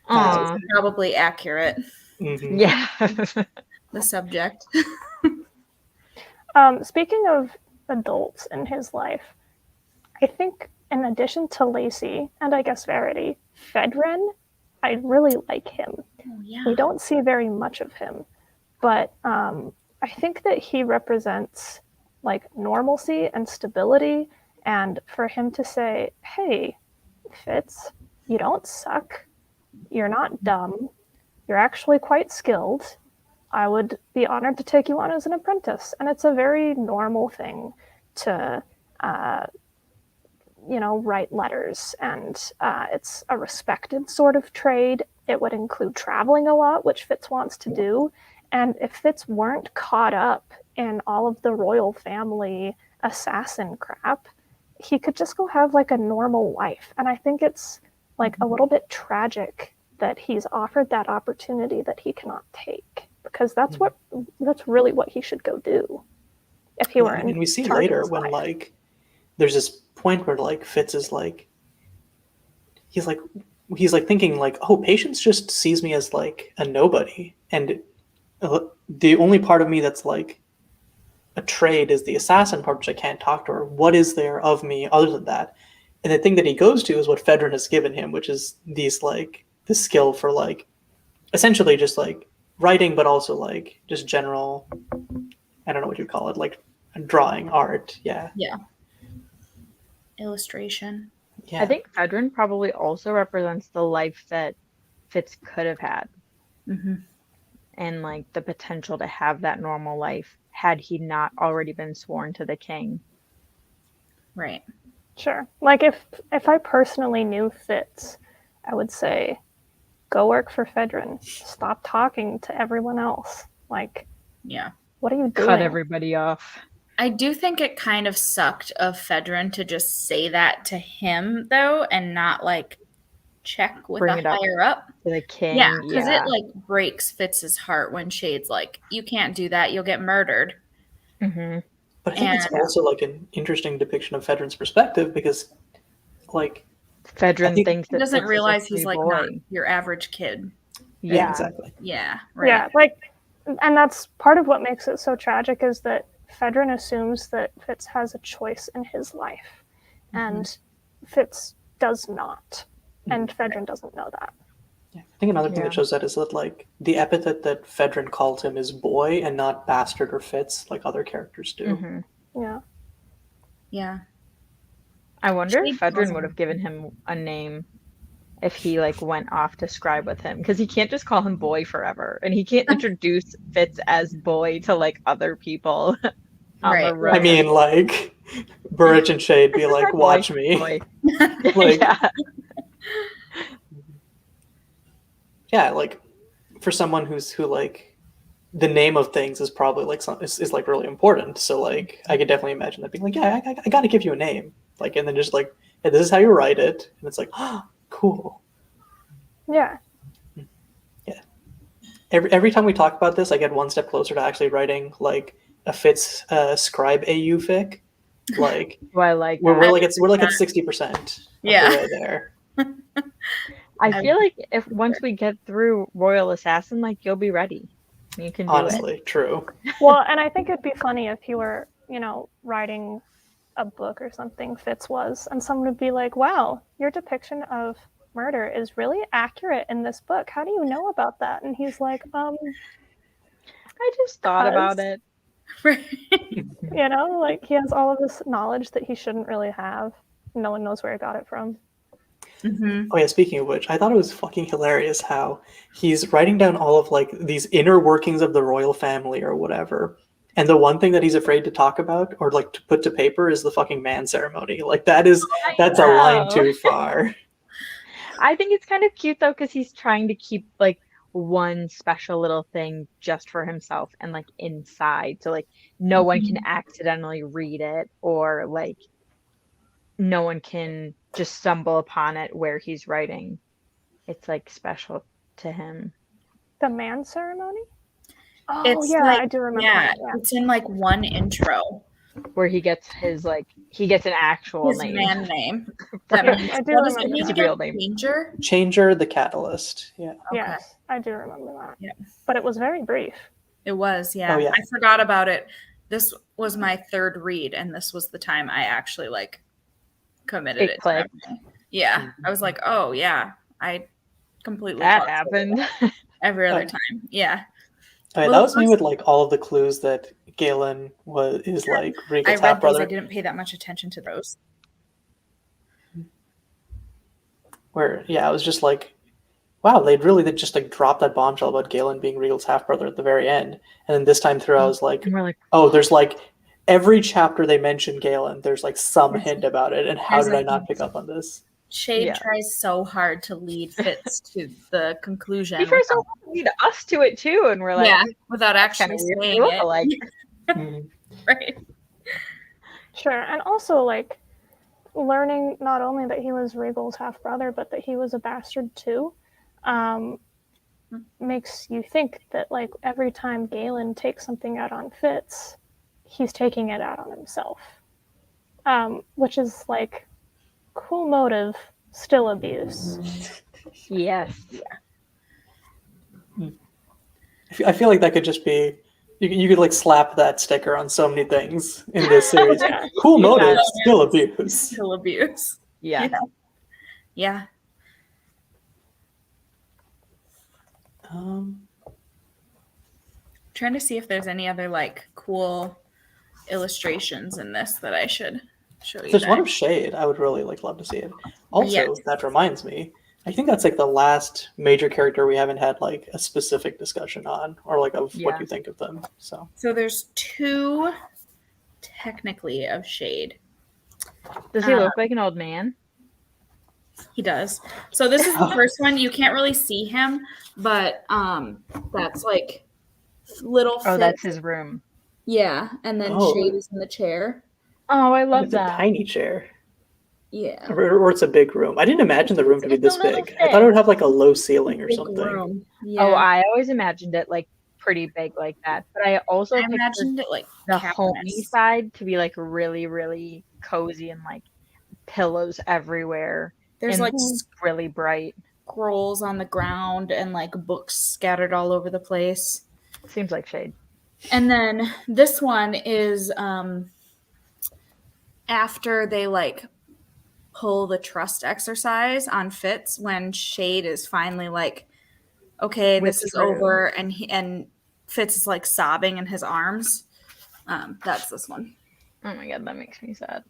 Aw. That's probably accurate. Mhm. Yeah. The subject. Speaking of adults in his life, I think in addition to Lacey and I guess Verity, Fedrin, I really like him. Oh, yeah. We don't see very much of him, but I think that he represents like normalcy and stability, and for him to say, hey, Fitz, you don't suck, you're not dumb, you're actually quite skilled, I would be honored to take you on as an apprentice. And it's a very normal thing to write letters, and it's a respected sort of trade. It would include traveling a lot, which Fitz wants to do. And if Fitz weren't caught up in all of the royal family assassin crap, he could just go have like a normal life. And I think it's like a little bit tragic that he's offered that opportunity that he cannot take, because that's really what he should go do if he were in. And we see charge of later his when life. like there's this point where like Fitz is like he's like thinking like, oh, Patience just sees me as like a nobody, and the only part of me that's like a trade is the assassin part, which I can't talk to her. What is there of me other than that? And the thing that he goes to is what Fedrin has given him, which is these like the skill for like essentially just like writing, but also like just general, I don't know what you call it, like drawing, art. Yeah. Yeah. Illustration. Yeah. I think Fedrin probably also represents the life that Fitz could have had. Mm-hmm. And like the potential to have that normal life had he not already been sworn to the king. Right. Sure. Like if I personally knew Fitz, I would say, go work for Fedrin. Stop talking to everyone else. Like, yeah. What are you doing? Cut everybody off. I do think it kind of sucked of Fedrin to just say that to him, though, and not, like, check with Bring a it up higher up. to the king. Yeah, because it, like, breaks Fitz's heart when Shade's like, you can't do that, you'll get murdered. Mm-hmm. But I think it's also, like, an interesting depiction of Fedrin's perspective because, like... Fedrin thinks that he doesn't realize he's, like, not boy. your average kid. Yeah, exactly. Yeah, right. Yeah, like... And that's part of what makes it so tragic is that Fedrin assumes that Fitz has a choice in his life. Mm-hmm. And Fitz does not. And Fedrin doesn't know that. Yeah. I think another thing that shows that is that, like, the epithet that Fedrin calls him is boy and not bastard or Fitz, like other characters do. Mm-hmm. Yeah. Yeah. I wonder if Fedrin would have given him a name if he like went off to scribe with him, because he can't just call him boy forever, and he can't introduce Fitz as boy to like other people. Right. I mean, like Burrich and Shade be like, watch me. Like, yeah, like for someone who like the name of things is probably like is like really important. So like I could definitely imagine that being like, yeah, I got to give you a name, like, and then just like, hey, this is how you write it, and it's like, oh, cool. Yeah. Yeah. Every time we talk about this, I get one step closer to actually writing like a Fitz scribe AU fic. Like, I like we're like at 60%. Yeah. The way there. I feel like if once we get through Royal Assassin, like you'll be ready. You can do honestly it. True. Well, and I think it'd be funny if you were, you know, writing a book or something Fitz was, and someone would be like, wow, your depiction of murder is really accurate in this book. How do you know about that? And he's like, I just thought about it. You know, like he has all of this knowledge that he shouldn't really have. No one knows where he got it from. Mm-hmm. Oh yeah, speaking of which, I thought it was fucking hilarious how he's writing down all of like these inner workings of the royal family or whatever. And the one thing that he's afraid to talk about or like to put to paper is the fucking man ceremony. Like that's a line too far. I think it's kind of cute though, because he's trying to keep like one special little thing just for himself and like inside. So like no one can accidentally read it, or like no one can just stumble upon it where he's writing. It's like special to him. The man ceremony? Oh, it's yeah, like, I do remember. Yeah, that, yeah, it's in like one intro where he gets his like he gets an actual his name. Man name. That means, I do what does it remember mean? his real name. Changer the Catalyst. Yeah. Okay. Yes, I do remember that. Yeah. But it was very brief. It was, yeah. Oh, yeah. I forgot about it. This was my third read, and this was the time I actually like committed it. To yeah. I was like, oh yeah, I completely that happened. every other time. Yeah. That was me with like all of the clues that Galen is like Regal's half brother. I didn't pay that much attention to those. Where I was just like, wow, they just like dropped that bombshell about Galen being Regal's half brother at the very end. And then this time through, I was like, oh, there's like every chapter they mention Galen, there's like some hint about it. And how did I not pick up on this? Shade tries so hard to lead Fitz to the conclusion. He tries so hard to lead us to it too, and we're like, without actually saying it. Like. Right. Sure, and also like learning not only that he was Regal's half brother, but that he was a bastard too, makes you think that like every time Galen takes something out on Fitz, he's taking it out on himself, which is like cool motive, still abuse. Yes. I feel like that could just be you could like slap that sticker on so many things in this series. Cool motive, still abuse. Still abuse. Yeah. Yeah. Trying to see if there's any other like cool illustrations in this that I should show you. If there's one of guys. Shade, I would really love to see it. Also, Yes. that reminds me, I think that's like the last major character we haven't had like a specific discussion on, or like of what Yeah. you think of them. So there's two technically of Shade. Does he look like an old man? He does. So this is the first one. You can't really see him, but that's like little. Oh, that's his room. Yeah, and then Shade is in the chair. Oh, I love it's that. a tiny chair. Yeah. Or it's a big room. I didn't imagine the room to be this big. I thought it would have like a low ceiling or something. Yeah. Oh, I always imagined it like pretty big like that. But I also imagined it like the homey side to be like really, really cozy and like pillows everywhere. There's like really bright scrolls on the ground and like books scattered all over the place. Seems like Shade. And then this one is after they like pull the trust exercise on Fitz, when Shade is finally like, okay, this is over, and Fitz is like sobbing in his arms. That's this one. Oh my god, that makes me sad.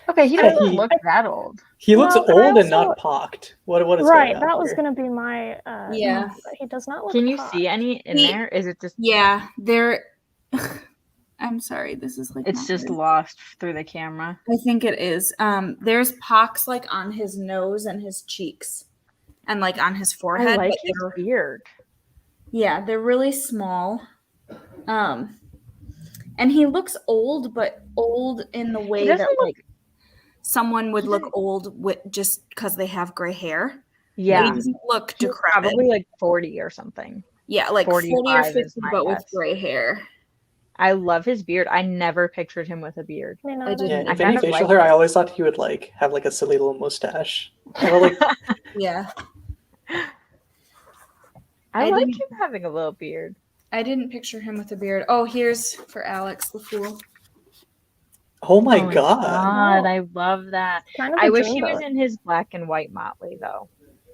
Okay, he doesn't look that old. He looks old and not pocked. What is right? going on That was here? going to be my. Yeah. He does not look. Can you pocked. see any in there? Is it just? Yeah, there. I'm sorry. This is like. It's just lost through the camera. I think it is. There's pocks like on his nose and his cheeks, and like on his forehead. I like his beard. Yeah, they're really small. And he looks old, but old in the way that like someone would look old with just because they have gray hair. Yeah, he doesn't look decrepit. Probably like 40 or something. Yeah, like 40 or 50, but with gray hair. I love his beard. I never pictured him with a beard. If any facial hair, I always thought he would like have like a silly little mustache. Or, like, yeah. I like him having a little beard. I didn't picture him with a beard. Oh, here's for Alex the Fool. Oh my god. I love that. I wish he was in his black and white motley though.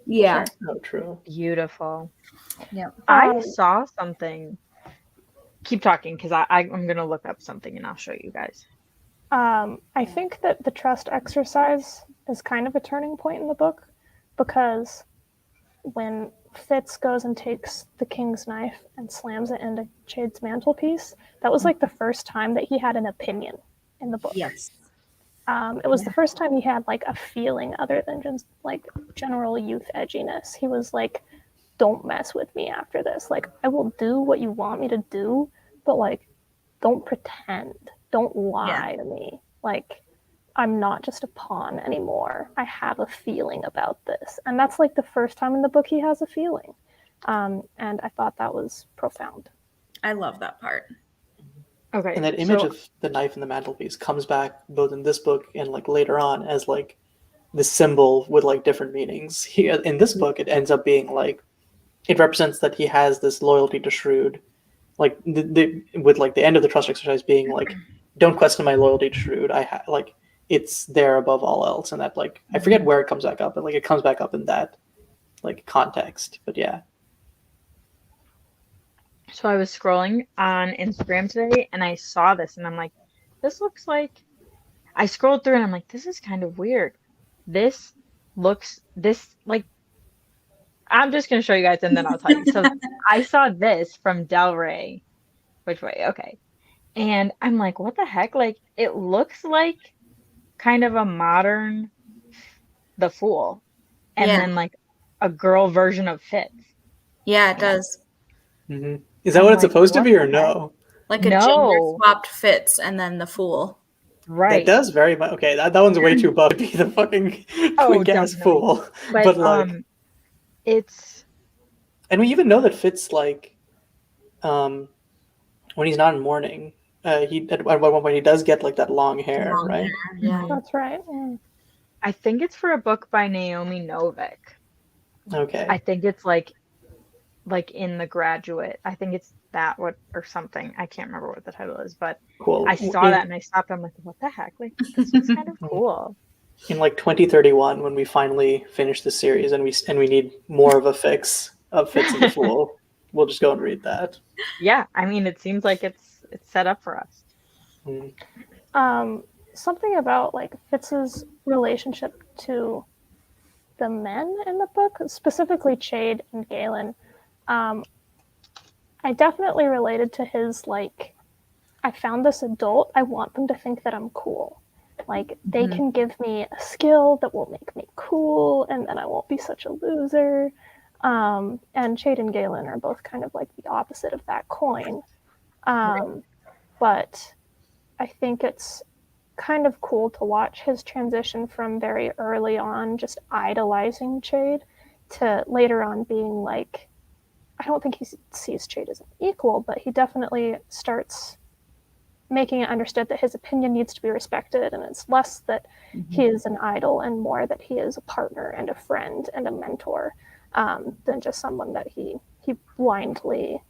Yeah. Oh, true. Beautiful. Yeah. I saw something. Keep talking because I'm going to look up something and I'll show you guys. I think that the trust exercise is kind of a turning point in the book, because when Fitz goes and takes the king's knife and slams it into Shade's mantelpiece, that was like the first time that he had an opinion in the book. Yes. It was the first time he had like a feeling other than just like general youth edginess. He was like, don't mess with me after this. Like, I will do what you want me to do, but like, don't pretend. Don't lie to me. Like, I'm not just a pawn anymore. I have a feeling about this. And that's like the first time in the book he has a feeling. And I thought that was profound. I love that part. Okay. And that image of the knife in the mantelpiece comes back both in this book and like later on as like the symbol with like different meanings. In this book, it ends up being like, it represents that he has this loyalty to Shrewd, like with like the end of the trust exercise being like, don't question my loyalty to Shrewd. Like it's there above all else, and that like I forget where it comes back up, but like it comes back up in that like context. But yeah. So I was scrolling on Instagram today and I saw this and I'm like, this looks like. I scrolled through and I'm like, this is kind of weird. This like. I'm just going to show you guys and then I'll tell you. So I saw this from Del Rey. Which way? Okay. And I'm like, what the heck? Like, it looks like kind of a modern The Fool. And then like a girl version of Fitz. Yeah, it does. Mm-hmm. Is that what it's supposed to be or no? Like a gender swapped Fitz and then the Fool. Right. That does very much. Okay, that one's way too buff to be the fucking quick-ass Fool. But like... It's, and we even know that Fitz like, when he's not in mourning, he at one point he does get like that long hair, right? Yeah, that's right. Yeah. I think it's for a book by Naomi Novik. Okay. I think it's like in The Graduate. I think it's that or something. I can't remember what the title is, but cool. I saw that and I stopped. I'm like, what the heck? Like, this is kind of cool. in like 2031 when we finally finish the series and we need more of a fix of Fitz and the Fool, we'll just go and read that. Yeah, I mean, it seems like it's set up for us. Something about like Fitz's relationship to the men in the book, specifically Chade and Galen. I definitely related to his like, I found this adult, I want them to think that I'm cool. Like they can give me a skill that will make me cool, and then I won't be such a loser. And Chade and Galen are both kind of like the opposite of that coin. But I think it's kind of cool to watch his transition from very early on just idolizing Chade to later on being like, I don't think he sees Chade as an equal, but he definitely starts making it understood that his opinion needs to be respected, and it's less that he is an idol and more that he is a partner and a friend and a mentor, than just someone that he blindly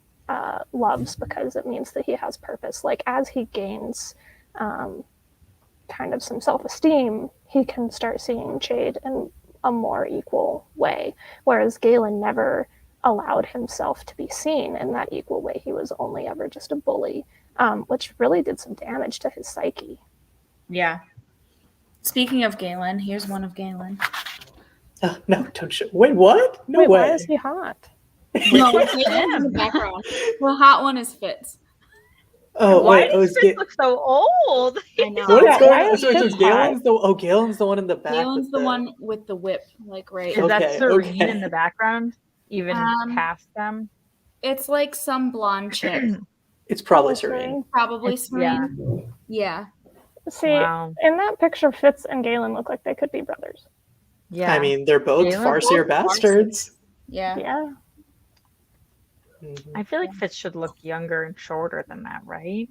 loves because it means that he has purpose. Like as he gains kind of some self-esteem, he can start seeing Chade in a more equal way, whereas Galen never allowed himself to be seen in that equal way. He was only ever just a bully, which really did some damage to his psyche. Yeah. Speaking of Galen, here's one of Galen. No, don't show. Wait, what? No Wait, way. why is he hot? No, Galen's in the background. The hot one is Fitz. Oh, Why wait. does Fitz look so old? I know. What is Yeah, going why on? is So Fitz Galen's the one in the back. Galen's the one with the whip, like right. Is that Okay, Serene okay. in the background? Even past them? It's like some blonde chick. It's probably Serene. Probably Yeah. Serene. Yeah. See, Wow. in that picture, Fitz and Galen look like they could be brothers. Yeah. I mean, they're both Galen- farcier both bastards. Yeah. Yeah. I feel like Fitz should look younger and shorter than that, right?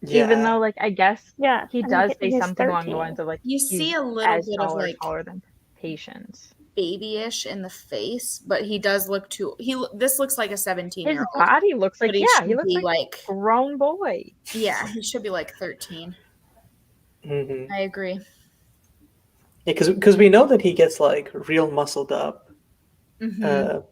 Yeah. Even though, like, I guess Yeah. he I mean, does say he's something along the 13. lines of, like, You he's see a little as bit of tall or like taller than Patience. babyish in the face, but he does look too. This looks like a His 17-year-old. body looks like, But he yeah, should he looks be like a grown boy. Yeah, he should be like 13. Mm-hmm. I agree. Yeah, because we know that he gets like real muscled up at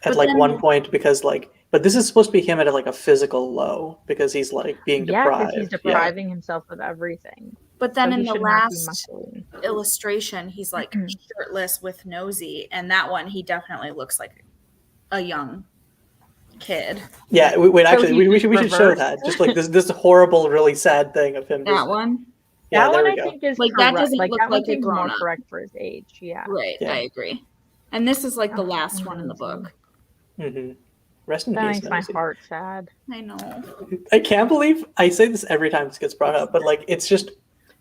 But like then- one point because like, but this is supposed to be him at like a physical low because he's like being Yeah, deprived. because he's depriving himself of everything. But then So in he the should not be last muscly. illustration, he's like shirtless with nosy, and that one he definitely looks like a young kid. Yeah, wait, So actually, he's we should show reversed? that. Just like this horrible, really sad thing of him. That Just, one, yeah, That there one we I go. think is Like, that correct. doesn't Like look that one like a seems more grown-up. correct for his age. Yeah. right? Yeah. I agree. And this is like the Oh, last one in the amazing. book. Mm-hmm. Rest in That peace, makes my Nosy. heart sad. I know. I can't believe I say this every time this gets brought up, but like it's just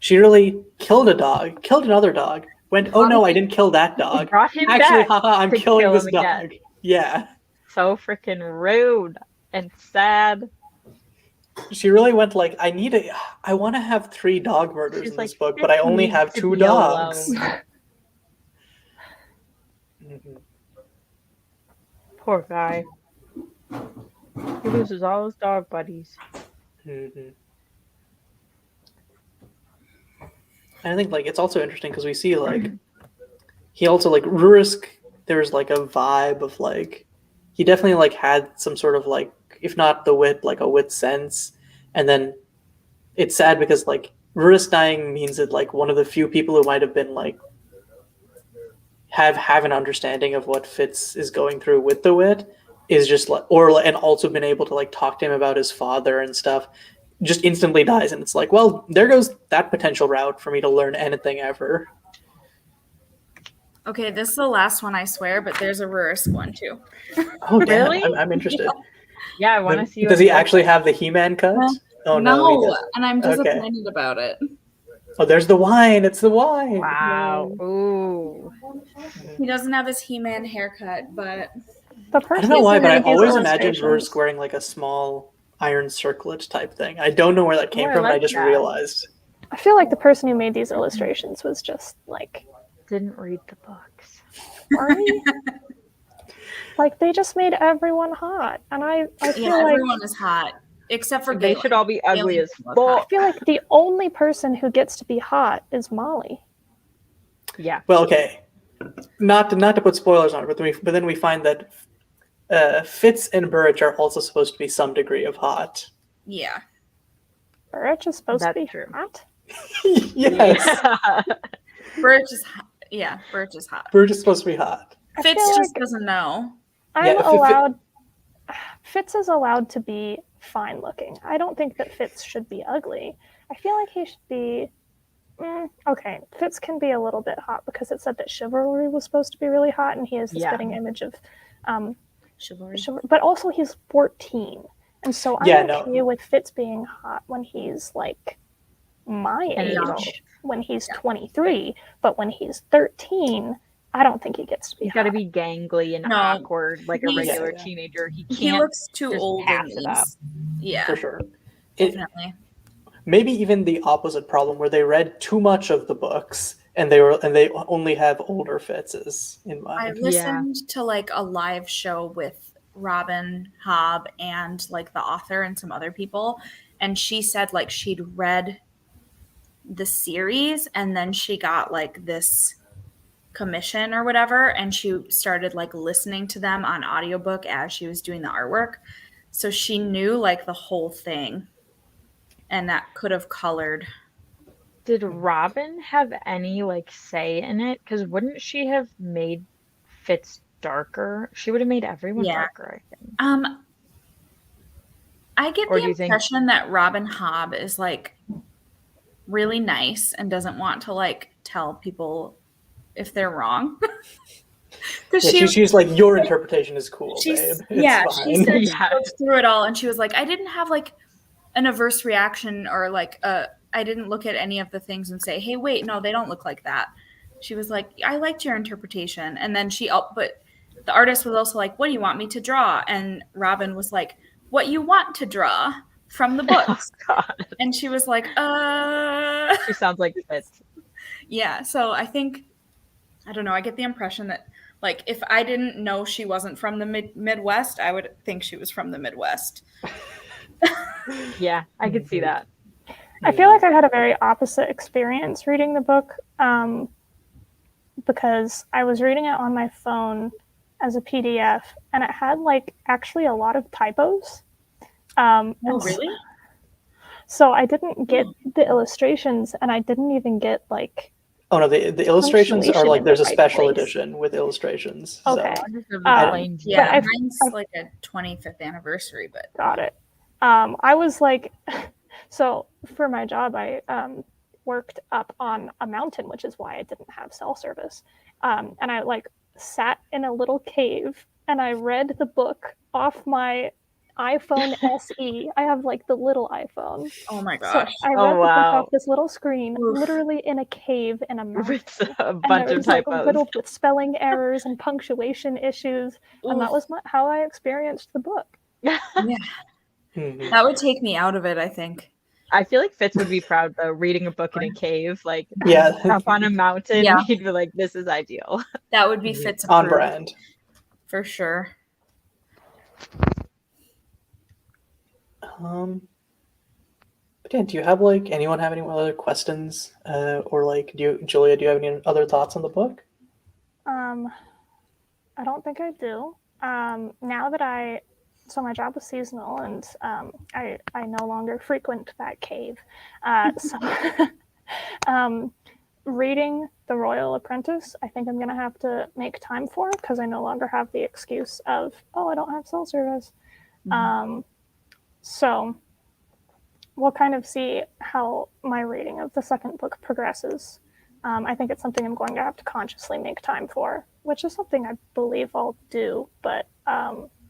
she really killed a dog, killed another dog, went, oh no, I didn't kill that He dog. brought him Actually, back haha, I'm to killing kill this him dog. again. Yeah. So freaking rude and sad. She really went like, I want to have 3 dog murders She's in like, this book, but I "Fitz only needs have to 2 be dogs. alone." Mhm. Poor guy. He loses all his dog buddies. Mhm. And I think like it's also interesting because we see like he also like Rurisk. There's like a vibe of like he definitely like had some sort of like if not the wit like a wit sense, and then it's sad because like Rurisk dying means that like one of the few people who might have been like have an understanding of what Fitz is going through with the wit is just like and also been able to like talk to him about his father and stuff just instantly dies, and it's like, well, there goes that potential route for me to learn anything ever. Okay, this is the last one, I swear, but there's a Rurisk one too. Oh damn, Really? I'm interested. Yeah, I want to see. Does he actually have the He-Man cut? Oh no, he doesn't. and I'm Okay. disappointed about it. Oh, there's the wine. It's the wine. Wow. Ooh. He doesn't have his He-Man haircut, but The I person don't know why, who but I made these always imagined illustrations- Rurisk wearing like a small iron circlet type thing. I don't know where that came Oh, I from, but I like just that. realized. I feel like the person who made these illustrations was just like, Didn't read the books. Arnie? Like they just made everyone hot, and I feel yeah, like everyone is hot except for They Galen. should all be ugly Galen as look fuck. I feel like the only person who gets to be hot is Molly. Yeah. Well, okay. Not to put spoilers on it, but then we find that Fitz and Birch are also supposed to be some degree of hot. Yeah. Birch is supposed That's to be true. hot. Yes. Yeah. Birch is hot. Yeah, Birch is hot. Birch is supposed to be hot. I Fitz feel just like doesn't know. I'm Yeah, allowed. Fitz is allowed to be fine looking. I don't think that Fitz should be ugly. I feel like he should be. Okay, Fitz can be a little bit hot because it said that Chivalry was supposed to be really hot, and he is the spitting image of Chivalry. But also, he's 14, and so I'm okay with Fitz being hot when he's like my age, when he's 23. But when he's 13, I don't think he gets to be. He's got to be gangly and awkward like a regular teenager. He looks too old and needs. Yeah, for sure. Definitely. Maybe even the opposite problem, where they read too much of the books and they only have older Fitzes in mind. I listened to like a live show with Robin, Hobb, and like the author and some other people, and she said like she'd read the series and then she got like this commission or whatever, and she started like listening to them on audiobook as she was doing the artwork, so she knew like the whole thing. And that could have colored. Did Robin have any like say in it? Because wouldn't she have made Fitz darker? She would have made everyone darker, I think. I get the impression that Robin Hobb is like really nice and doesn't want to like tell people if they're wrong. She's like, your interpretation is cool, babe. She said she goes through it all, and she was like, I didn't have like an adverse reaction or like I didn't look at any of the things and say, hey, wait, no, they don't look like that. She was like, I liked your interpretation. And then but the artist was also like, what do you want me to draw? And Robin was like, what you want to draw from the books. Oh, God. And she was like, She sounds like Fitz. Yeah, so I think, I don't know, I get the impression that like if I didn't know she wasn't from the Midwest, I would think she was from the Midwest. Yeah, I could see that. I feel like I had a very opposite experience reading the book because I was reading it on my phone as a PDF, and it had like actually a lot of typos. Really? So I didn't get the illustrations, and I didn't even get like. Oh no, the illustrations are like there's a special edition with illustrations. Okay. So. Mine's like a 25th anniversary, but got it. I was like, so for my job, I worked up on a mountain, which is why I didn't have cell service. And I like sat in a little cave and I read the book off my iPhone SE. I have like the little iPhone. Oh my gosh. So I read the book off this little screen, literally in a cave in a mountain. With a bunch of typos. Like, little with spelling errors and punctuation issues. And that was how I experienced the book. Yeah. That would take me out of it, I think. I feel like Fitz would be proud though, reading a book in a cave, like up on a mountain. Yeah. He'd be like, "This is ideal." That would be Fitz on brand, for sure. Again, do you have like anyone have any other questions, or like Julia? Do you have any other thoughts on the book? I don't think I do. Now that so my job was seasonal, and I no longer frequent that cave. Reading The Royal Apprentice, I think I'm going to have to make time for, because I no longer have the excuse of, I don't have cell service. Mm-hmm. So we'll kind of see how my reading of the second book progresses. I think it's something I'm going to have to consciously make time for, which is something I believe I'll do, but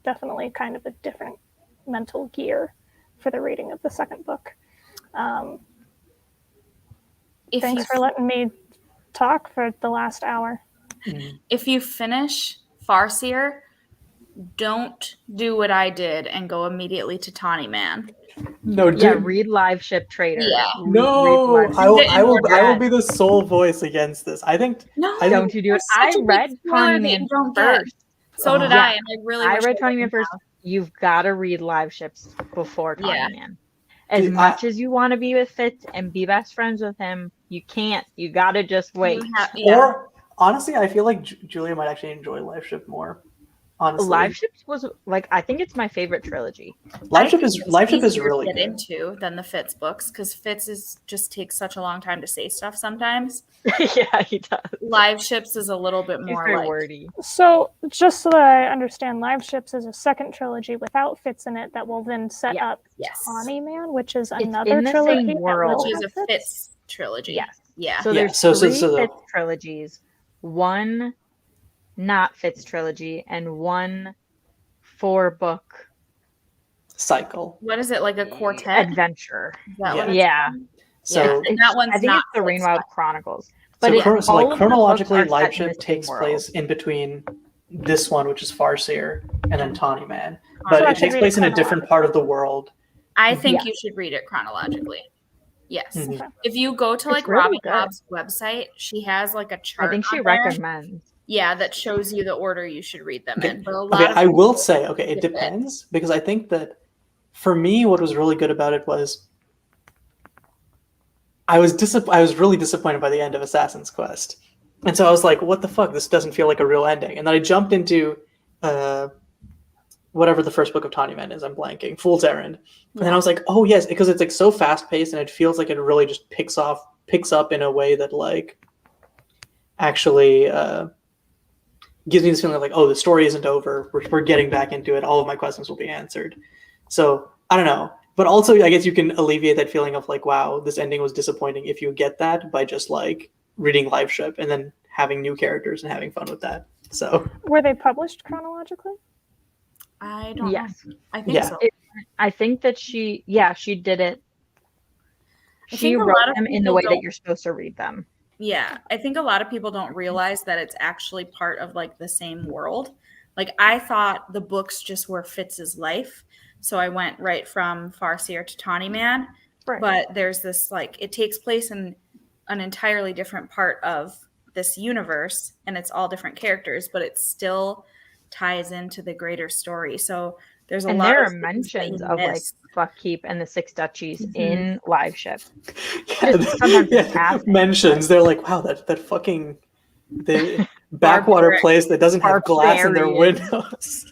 definitely kind of a different mental gear for the reading of the second book. Thanks for letting me talk for the last hour. If you finish Farseer, don't do what I did and go immediately to Tawny Man. No, read Live Ship Trader. Yeah. No, I will be the sole voice against this. I think. No, don't you do it. I read Tawny Man first. So did I, and I really. I read Tawny Man first. You've got to read Live Ships before Tawny Man. As much as you want to be with Fitz and be best friends with him, you can't. You gotta just wait. Or honestly, I feel like Julia might actually enjoy LiveShip more. Honestly, LiveShip was like, I think it's my favorite trilogy. LiveShip is really get good. into than the Fitz books, because Fitz just takes such a long time to say stuff sometimes. Yeah, he does. LiveShips is a little bit He's more very like wordy. So just so that I understand, LiveShips is a second trilogy without Fitz in it that will then set up Tawny Man, which is another in the trilogy same world. which is a Fitz trilogy. Yes. Yeah. So there's three Fitz trilogies, one not Fitz trilogy, and one 4-book cycle. What is it, like a quartet adventure? Yeah. So that one's I think not it's the Rainwild Chronicles. But so like chronologically, LiveShip takes place in between this one, which is Farseer, and then Tawny Man. But it takes place in a different part of the world. I think you should read it chronologically. Yes. Mm-hmm. If you go to like really Robbie Hobb's website, she has like a chart. I think she recommends. Yeah, that shows you the order you should read them in. But a lot of I will say, it depends, because I think that for me, what was really good about it was I was really disappointed by the end of Assassin's Quest. And so I was like, what the fuck? This doesn't feel like a real ending. And then I jumped into whatever the first book of Tawny Man is, I'm blanking, Fool's Errand. And then I was like, oh yes, because it's like so fast paced and it feels like it really just picks up in a way that like actually gives me this feeling of like, oh, the story isn't over. We're getting back into it. All of my questions will be answered. So I don't know. But also, I guess you can alleviate that feeling of like, wow, this ending was disappointing if you get that by just like reading LiveShip and then having new characters and having fun with that. So were they published chronologically? I don't know. I think so. I think that she did it. She wrote them in the way that you're supposed to read them. Yeah, I think a lot of people don't realize that it's actually part of like the same world. Like I thought the books just were Fitz's life. So I went right from Farseer to Tawny Man. Right. But there's this like, it takes place in an entirely different part of this universe and it's all different characters, but it still ties into the greater story. So there's a lot there of are mentions of like Buckkeep and the Six Duchies in LiveShip. Mentions. They're like, wow, that fucking the backwater place that doesn't have glass in their windows.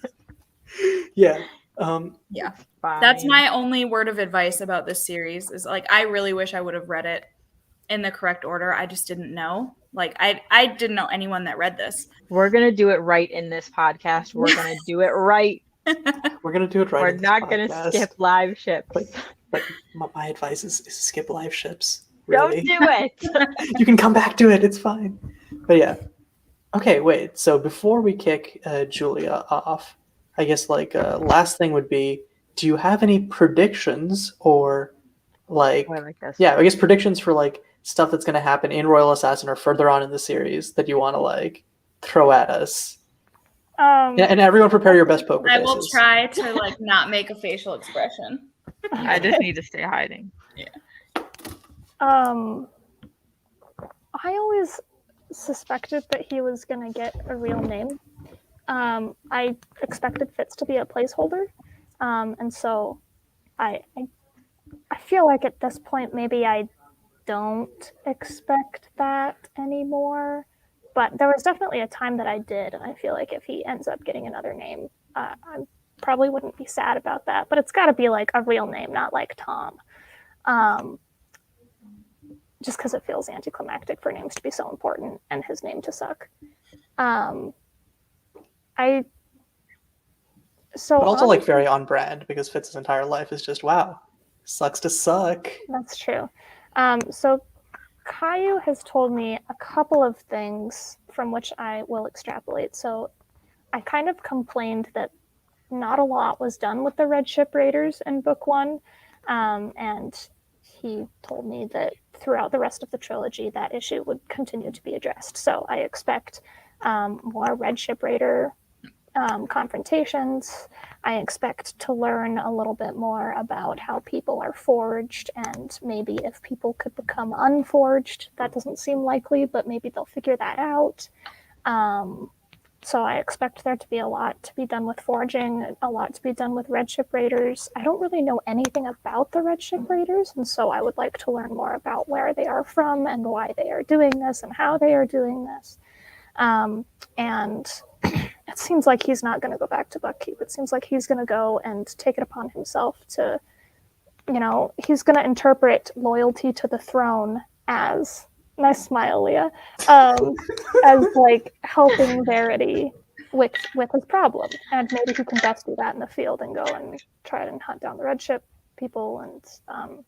Yeah. That's my only word of advice about this series is like, I really wish I would have read it in the correct order. I just didn't know. Like I didn't know anyone that read this. We're going to do it right in this podcast. We're going to do it right. We're going to do it right. We're not going to skip LiveShips. But my advice is skip LiveShips. Really. Don't do it. You can come back to it. It's fine. But yeah. Okay, wait. So before we kick Julia off, I guess like last thing would be, do you have any predictions or like, I guess predictions for like stuff that's going to happen in Royal Assassin or further on in the series that you want to like throw at us? And everyone prepare your best poker faces. I will try to like not make a facial expression. I just need to stay hiding. Yeah. I always suspected that he was going to get a real name. I expected Fitz to be a placeholder. And so I feel like at this point, maybe I don't expect that anymore. But there was definitely a time that I did. And I feel like if he ends up getting another name, I probably wouldn't be sad about that. But it's got to be like a real name, not like Tom. Just because it feels anticlimactic for names to be so important and his name to suck. But also like very on brand because Fitz's entire life is just, wow, sucks to suck. That's true. So Caillou has told me a couple of things from which I will extrapolate. So I kind of complained that not a lot was done with the Red Ship Raiders in book 1. And he told me that throughout the rest of the trilogy, that issue would continue to be addressed. So I expect more Red Ship Raider confrontations. I expect to learn a little bit more about how people are forged and maybe if people could become unforged. That doesn't seem likely, but maybe they'll figure that out. So I expect there to be a lot to be done with foraging, a lot to be done with red ship raiders. I don't really know anything about the red ship raiders, and so I would like to learn more about where they are from and why they are doing this and how they are doing this. And it seems like he's not going to go back to Buckkeep. It seems like he's going to go and take it upon himself to, he's going to interpret loyalty to the throne as, nice smile, Leah, as like helping Verity with his problem. And maybe he can best do that in the field and go and try and hunt down the red ship people and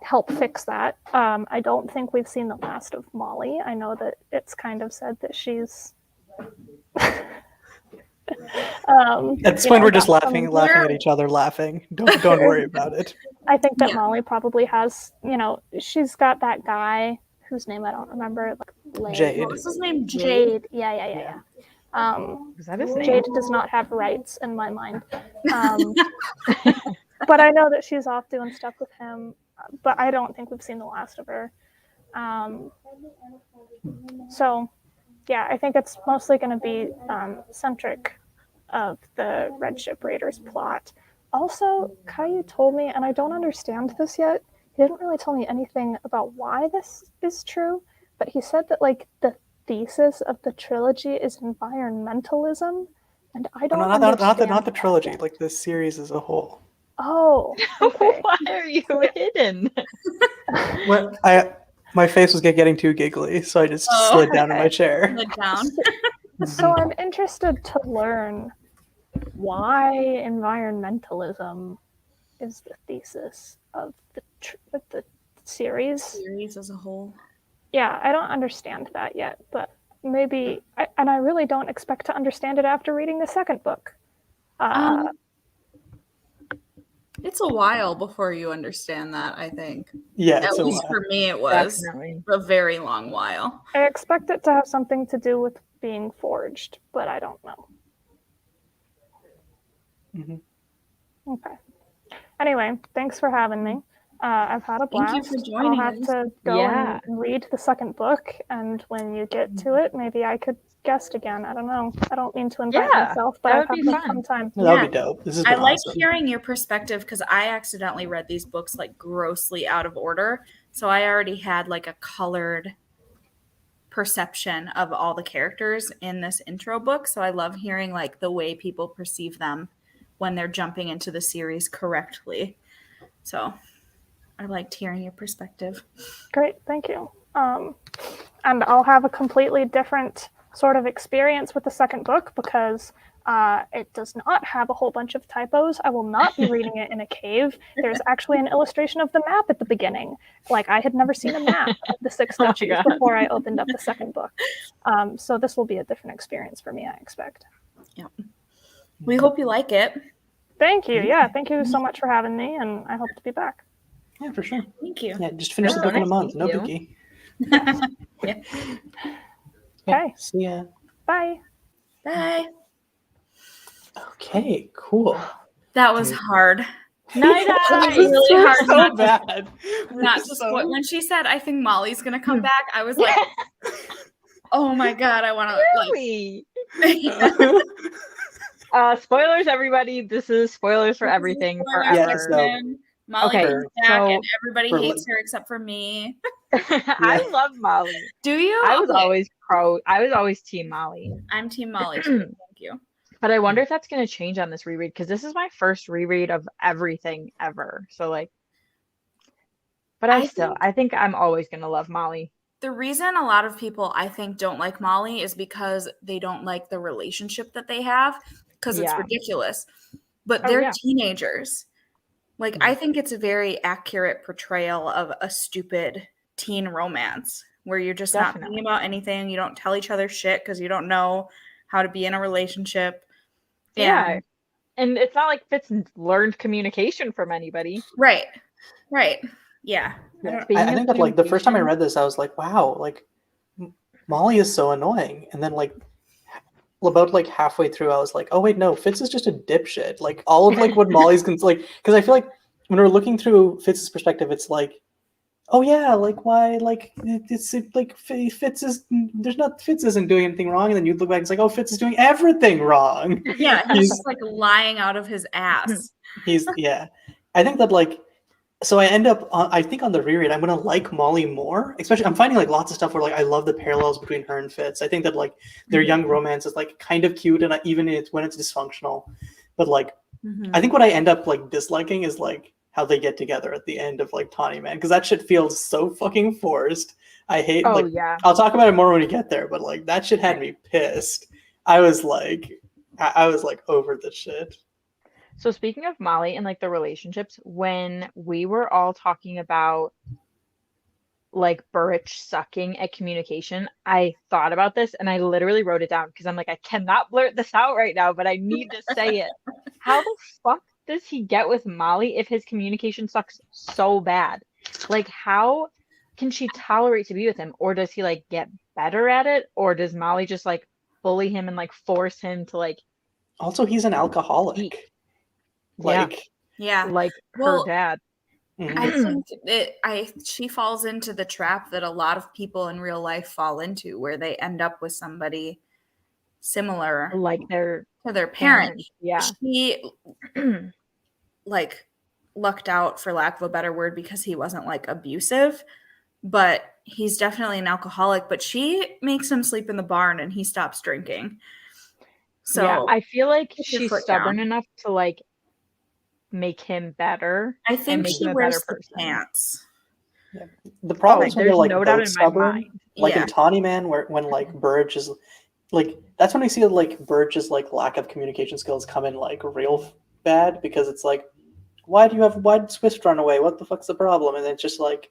help fix that. I don't think we've seen the last of Molly. I know that it's kind of said that she's at this point we're just laughing at each other, laughing. Don't worry about it. I think that Molly probably has, she's got that guy whose name I don't remember, like Jade. What was his name? Jade. Yeah. Is that his name? Jade does not have rights in my mind. But I know that she's off doing stuff with him, but I don't think we've seen the last of her. So yeah, I think it's mostly going to be centric of the Red Ship Raiders plot. Also, Caillou told me, and I don't understand this yet, he didn't really tell me anything about why this is true, but he said that like the thesis of the trilogy is environmentalism, and I don't understand not the trilogy, like the series as a whole. Oh, okay. Why are you hidden? Well, my face was getting too giggly, so I just slid down in my chair. Slid down. So I'm interested to learn why environmentalism is the thesis of the series. Series as a whole. Yeah, I don't understand that yet, but maybe, and I really don't expect to understand it after reading the second book. It's a while before you understand that, I think. Yeah, At least for me, it was a very long while. I expect it to have something to do with being forged, but I don't know. Mm-hmm. Okay. Anyway, thanks for having me. I've had a blast. Thank you for joining I'll have to go and read the second book, and when you get to it, maybe I could guest again. I don't know. I don't mean to invite myself, but I've had a fun time. That would be dope. This is I like hearing your perspective because I accidentally read these books like grossly out of order. So I already had like a colored perception of all the characters in this intro book. So I love hearing like the way people perceive them when they're jumping into the series correctly. So I liked hearing your perspective. Great. Thank you. And I'll have a completely different sort of experience with the second book because it does not have a whole bunch of typos. I will not be reading it in a cave. There's actually an illustration of the map at the beginning. Like I had never seen a map of the Six Duchies before I opened up the second book. So this will be a different experience for me, I expect. Yeah. We hope you like it. Thank you. Yeah, thank you so much for having me, and I hope to be back. Yeah, for sure. Thank you. Yeah, just finish the book in a month. No biggie. Yeah. Okay. See ya. Bye. Bye. Okay, cool. That was hard. Night. It was really hard. So bad. Not just when she said, "I think Molly's gonna come back," I was like, "Oh my god, I want to really?" Spoilers, everybody. This is spoilers for everything forever. Molly comes back, and everybody hates her except for me. I love Molly. Do you? I was always Team Molly. I'm Team Molly too. Thank you. But I wonder if that's going to change on this reread because this is my first reread of everything ever. So like, but I think I'm always going to love Molly. The reason a lot of people I think don't like Molly is because they don't like the relationship that they have because it's ridiculous. But they're teenagers. Like, I think it's a very accurate portrayal of a stupid teen romance where you're just not thinking about anything. You don't tell each other shit because you don't know how to be in a relationship. Yeah. And it's not like Fitz learned communication from anybody. Right. Yeah. I think that like the first time I read this, I was like, wow, like Molly is so annoying. And then like about like halfway through, I was like, oh wait, no, Fitz is just a dipshit. Like all of like what Molly's like, because I feel like when we're looking through Fitz's perspective, it's like oh yeah, like why, like it's like Fitz isn't doing anything wrong, and then you look back, it's like, oh, Fitz is doing everything wrong. Yeah, he's just like lying out of his ass. I think that like, so I end up I think on the reread I'm gonna like Molly more. Especially I'm finding like lots of stuff where like I love the parallels between her and Fitz. I think that like their young romance is like kind of cute, and even when it's dysfunctional, but like I think what I end up like disliking is like how they get together at the end of like Tawny Man, because that shit feels so fucking forced. I hate I'll talk about it more when we get there, but like that shit had me pissed. I was like over the shit. So speaking of Molly and like the relationships, when we were all talking about like Burrich sucking at communication, I thought about this and I literally wrote it down because I'm like, I cannot blurt this out right now, but I need to say it. How the fuck does he get with Molly if his communication sucks so bad? Like, how can she tolerate to be with him? Or does he like get better at it? Or does Molly just like bully him and like force him to like... Also, he's an alcoholic. Like, yeah, like her dad. I think she falls into the trap that a lot of people in real life fall into, where they end up with somebody similar, like to their parent. Yeah, she like lucked out, for lack of a better word, because he wasn't like abusive, but he's definitely an alcoholic. But she makes him sleep in the barn, and he stops drinking. So yeah, I feel like she's stubborn enough to like make him better. I think she wears the pants. Yeah. The problem is when they're like both stubborn, like in Tawny Man, when like Burrich is like, that's when we see like Burrich's like lack of communication skills come in like real bad, because it's like, why did Swift run away? What the fuck's the problem? And it's just like,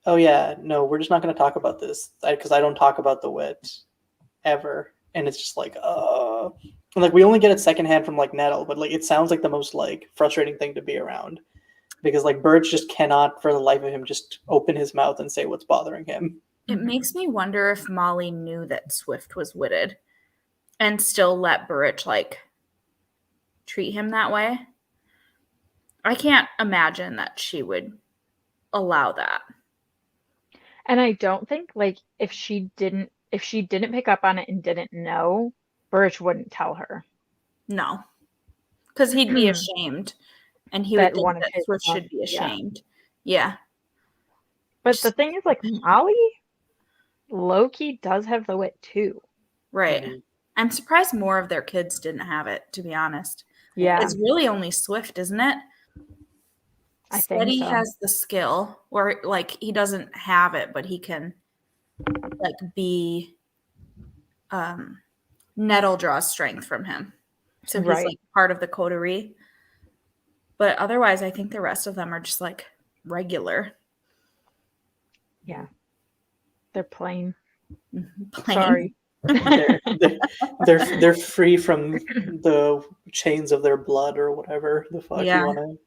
oh yeah, no, we're just not going to talk about this because I don't talk about the wit ever. And it's just like, and like we only get it secondhand from like Nettle, but like it sounds like the most like frustrating thing to be around, because like Burrich just cannot for the life of him just open his mouth and say what's bothering him. It makes me wonder if Molly knew that Swift was witted and still let Burrich like treat him that way. I can't imagine that she would allow that. And I don't think like if she didn't pick up on it and didn't know, Burrich wouldn't tell her. No, because he'd be ashamed, and he would think that Swift should be ashamed. Yeah. But the thing is, like, Molly, low-key does have the wit too. Right. Mm-hmm. I'm surprised more of their kids didn't have it, to be honest. Yeah. It's really only Swift, isn't it? I think so. Has the skill, or like he doesn't have it, but he can like be Nettle draws strength from him. So he's like part of the coterie. But otherwise, I think the rest of them are just like regular. Yeah. They're plain. Sorry. they're free from the chains of their blood or whatever the fuck you want to.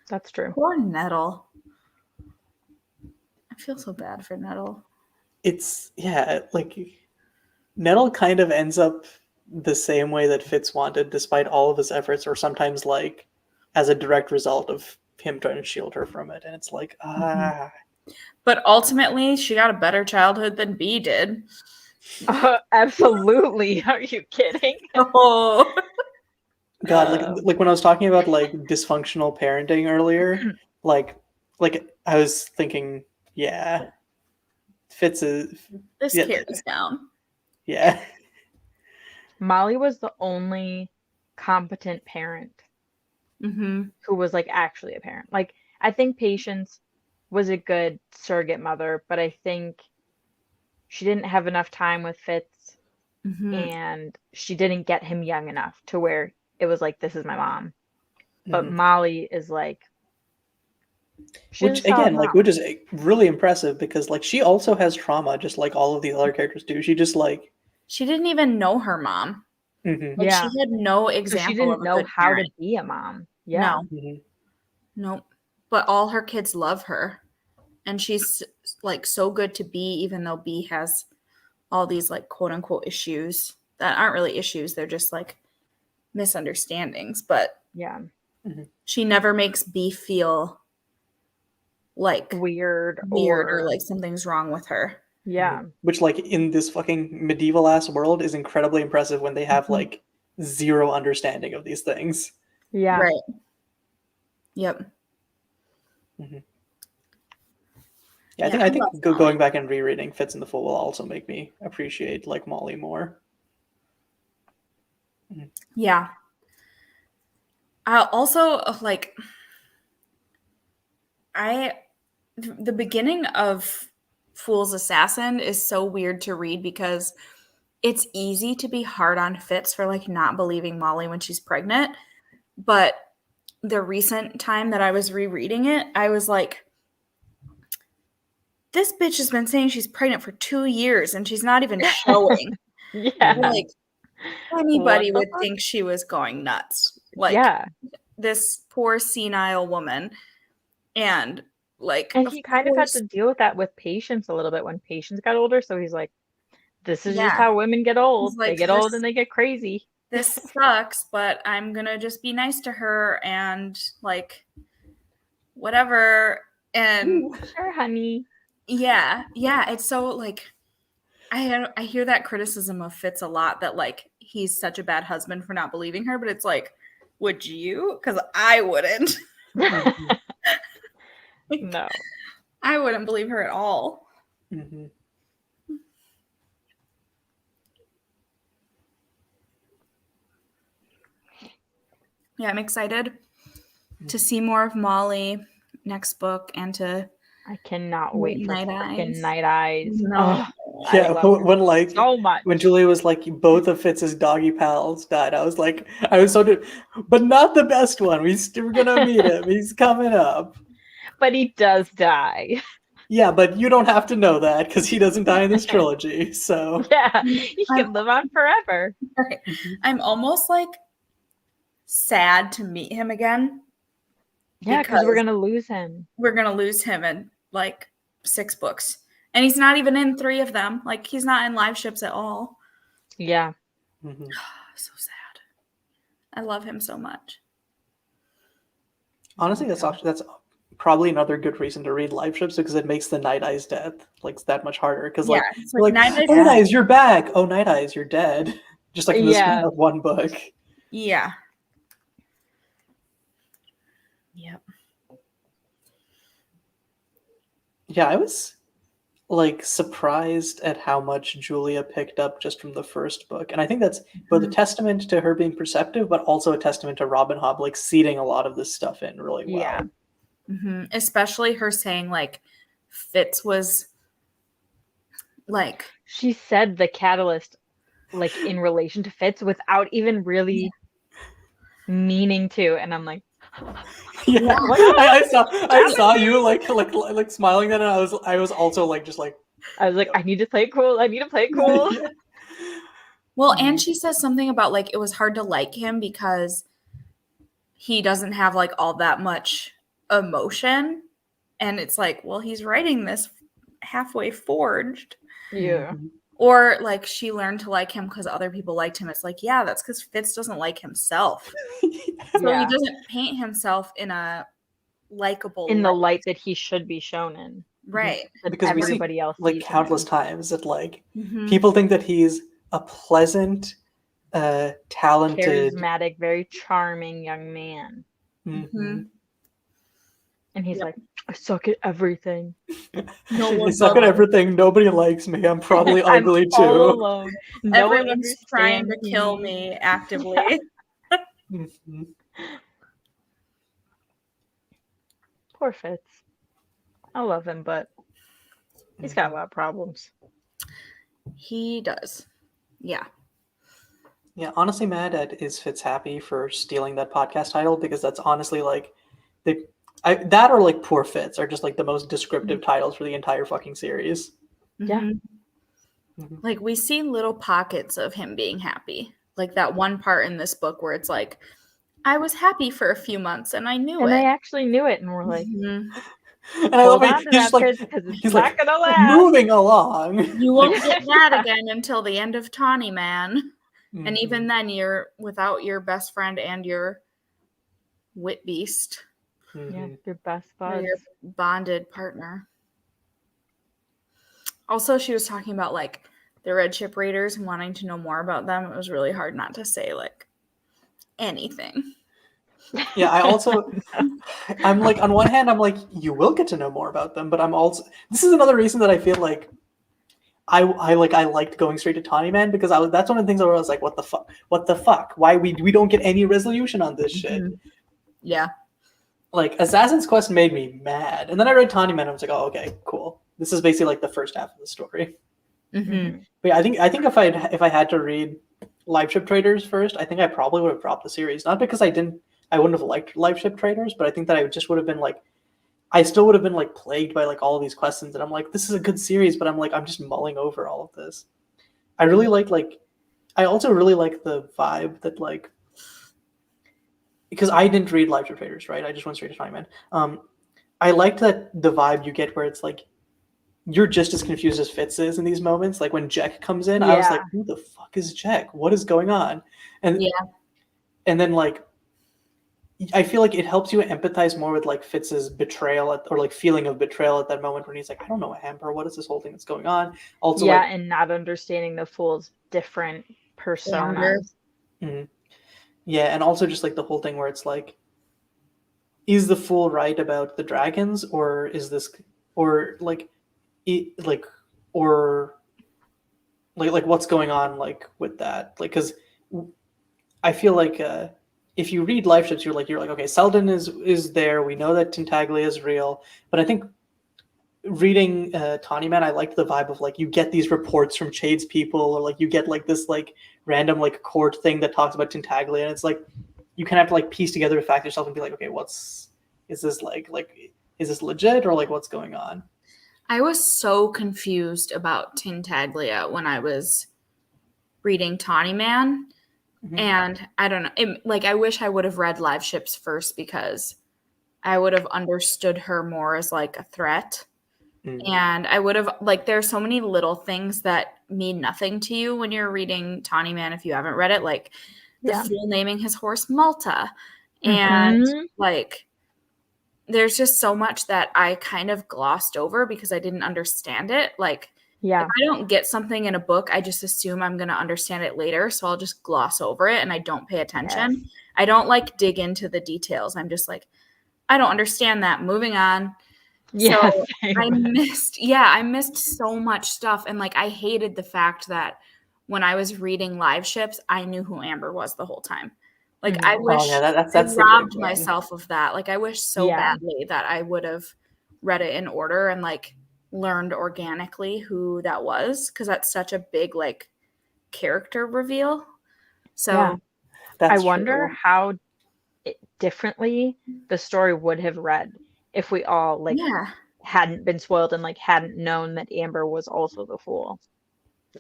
That's true. Poor Nettle. I feel so bad for Nettle. It's, like Nettle kind of ends up the same way that Fitz wanted, despite all of his efforts, or sometimes like as a direct result of him trying to shield her from it. And it's like, But ultimately, she got a better childhood than B did. Absolutely. Are you kidding? Oh. God, like when I was talking about like dysfunctional parenting earlier, like I was thinking, Fitz is this carries down. Yeah. Molly was the only competent parent who was like actually a parent. Like I think Patience was a good surrogate mother, but I think she didn't have enough time with Fitz, and she didn't get him young enough to where it was like, this is my mom. But Molly is like, which is really impressive, because like she also has trauma just like all of these other characters do. She just like, she didn't even know her mom. Like, she had no example. So she didn't know how to be a mom. Yeah. No. Nope. But all her kids love her, and she's like so good to B, even though B has all these like quote unquote issues that aren't really issues. They're just like misunderstandings. But yeah, she never makes B feel like weird or like something's wrong with her. Yeah. Which, like, in this fucking medieval ass world is incredibly impressive when they have like zero understanding of these things. Yeah. Right. Yep. Mm-hmm. Yeah, I think going back and rereading Fits in the Fool will also make me appreciate like Molly more. Mm-hmm. Yeah. Also, like, the beginning of Fool's Assassin is so weird to read because it's easy to be hard on Fitz for like not believing Molly when she's pregnant. But the recent time that I was rereading it, I was like, this bitch has been saying she's pregnant for 2 years and she's not even showing. Yeah. Like, anybody would think she was going nuts. Like, this poor senile woman. And like, and he kind of had to deal with that with Patience a little bit when Patience got older. So he's like, this is just how women get old. Like, they get old and they get crazy. This sucks, but I'm gonna just be nice to her and like whatever. And sure, honey. Yeah. It's so like I hear that criticism of Fitz a lot, that like he's such a bad husband for not believing her, but it's like, would you? Because I wouldn't. No, I wouldn't believe her at all. Mm-hmm. Yeah, I'm excited to see more of Molly next book and to. I cannot wait for Night Eyes. Night Eyes. No. Yeah, when like so much. When Julia was like, both of Fitz's doggy pals died, I was like, but not the best one. We're gonna meet him. He's coming up. But he does die. Yeah, but you don't have to know that because he doesn't die in this trilogy. So yeah, he can live on forever. Right. I'm almost like sad to meet him again. Yeah, because we're gonna lose him. We're gonna lose him in like 6 books, and he's not even in 3 of them. Like, he's not in live ships at all. Yeah. Mm-hmm. So sad. I love him so much. Honestly, that's probably another good reason to read live ships, because it makes the Night Eyes death like that much harder. Because like Night Eyes, you're back. Oh, Night Eyes, you're dead. Just like in this one book. Yeah. Yep. Yeah, I was like surprised at how much Julia picked up just from the first book. And I think that's both a testament to her being perceptive, but also a testament to Robin Hobb like seeding a lot of this stuff in really well. Yeah. Mm-hmm. Especially her saying like Fitz was like, she said the catalyst like in relation to Fitz without even really meaning to, and I'm like, yeah. I saw you like smiling then, and I was also like just like, I was like, I need to play it cool. Yeah. Well, and she says something about like it was hard to like him because he doesn't have like all that much emotion, and it's like, well, he's writing this halfway forged. Yeah. Or like she learned to like him because other people liked him. It's like, yeah, that's because Fitz doesn't like himself. So he doesn't paint himself in a likable the light that he should be shown in. Right. Because everybody we see else like countless times that like people think that he's a pleasant, talented, charismatic, very charming young man. Mm-hmm. And he's like, I suck at everything. I suck at everything. Nobody likes me. I'm probably ugly too. All alone. Everyone's trying to kill me actively. Mm-hmm. Poor Fitz. I love him, but he's got a lot of problems. He does. Yeah. Yeah, honestly, mad is Fitz happy for stealing that podcast title, because that's honestly like that or like Poor Fitz are just like the most descriptive titles for the entire fucking series. Yeah. Mm-hmm. Like we see little pockets of him being happy. Like that one part in this book where it's like, I was happy for a few months and I knew it. And I actually knew it, and we're like, and I love it. He's like gonna last. Moving along. You won't get that again until the end of Tawny Man. Mm-hmm. And even then you're without your best friend and your wit beast. Yeah, your best Or buds. your bonded partner. Also, she was talking about like the red ship raiders and wanting to know more about them. It was really hard not to say like anything. Yeah, I'm like, on one hand, I'm like, you will get to know more about them, but I'm also, this is another reason that I feel like I liked going straight to Tawny Man, because that's one of the things where I was like, what the fuck? Why we don't get any resolution on this shit? Yeah. Like, Assassin's Quest made me mad, and then I read Tawny Man, and I was like, oh, okay, cool. This is basically like the first half of the story. Mm-hmm. But yeah, I think if I had to read Live Ship Traders first, I think I probably would have dropped the series. Not because I wouldn't have liked Live Ship Traders, but I think that I just would have been like, I still would have been like plagued by like all of these questions, and I'm like, this is a good series, but I'm just mulling over all of this. I really I also really like the vibe that like, because I didn't read Live Ship Traders, right? I just went straight to Tawny Man. I liked that the vibe you get where it's like, you're just as confused as Fitz is in these moments. Like when Jack comes in, I was like, who the fuck is Jack? What is going on? And and then like, I feel like it helps you empathize more with like Fitz's betrayal or like feeling of betrayal at that moment when he's like, I don't know Amber, what is this whole thing that's going on? Also, yeah, like, and not understanding the Fool's different personas. Yeah, and also just like the whole thing where it's like, is the Fool right about the dragons, or is this, or like, or like what's going on like with that? Like, because I feel like if you read Life Ships, you're like, okay, Selden is there. We know that Tintaglia is real, but I think reading Tawny Man, I liked the vibe of like, you get these reports from Chade's people, or like you get like this like random like court thing that talks about Tintaglia, and it's like you kind of have to like piece together the fact yourself and be like, okay, is this like is this legit, or like what's going on? I was so confused about Tintaglia when I was reading Tawny Man. And I don't know, I wish I would have read Live Ships first, because I would have understood her more as like a threat. And I would have, like, there's so many little things that mean nothing to you when you're reading Tawny Man if you haven't read it, like the Fool naming his horse Malta. And like, there's just so much that I kind of glossed over because I didn't understand it. Like, if I don't get something in a book, I just assume I'm going to understand it later. So I'll just gloss over it and I don't pay attention. Yes. I don't like dig into the details. I'm just like, I don't understand that. Moving on. Yeah, so I missed so much stuff. And like, I hated the fact that when I was reading Live Ships, I knew who Amber was the whole time. Like, I wish I robbed myself of that. Like, I wish so badly that I would have read it in order and like learned organically who that was, because that's such a big like character reveal. So I wonder how differently the story would have read if we all like hadn't been spoiled and like hadn't known that Amber was also the Fool.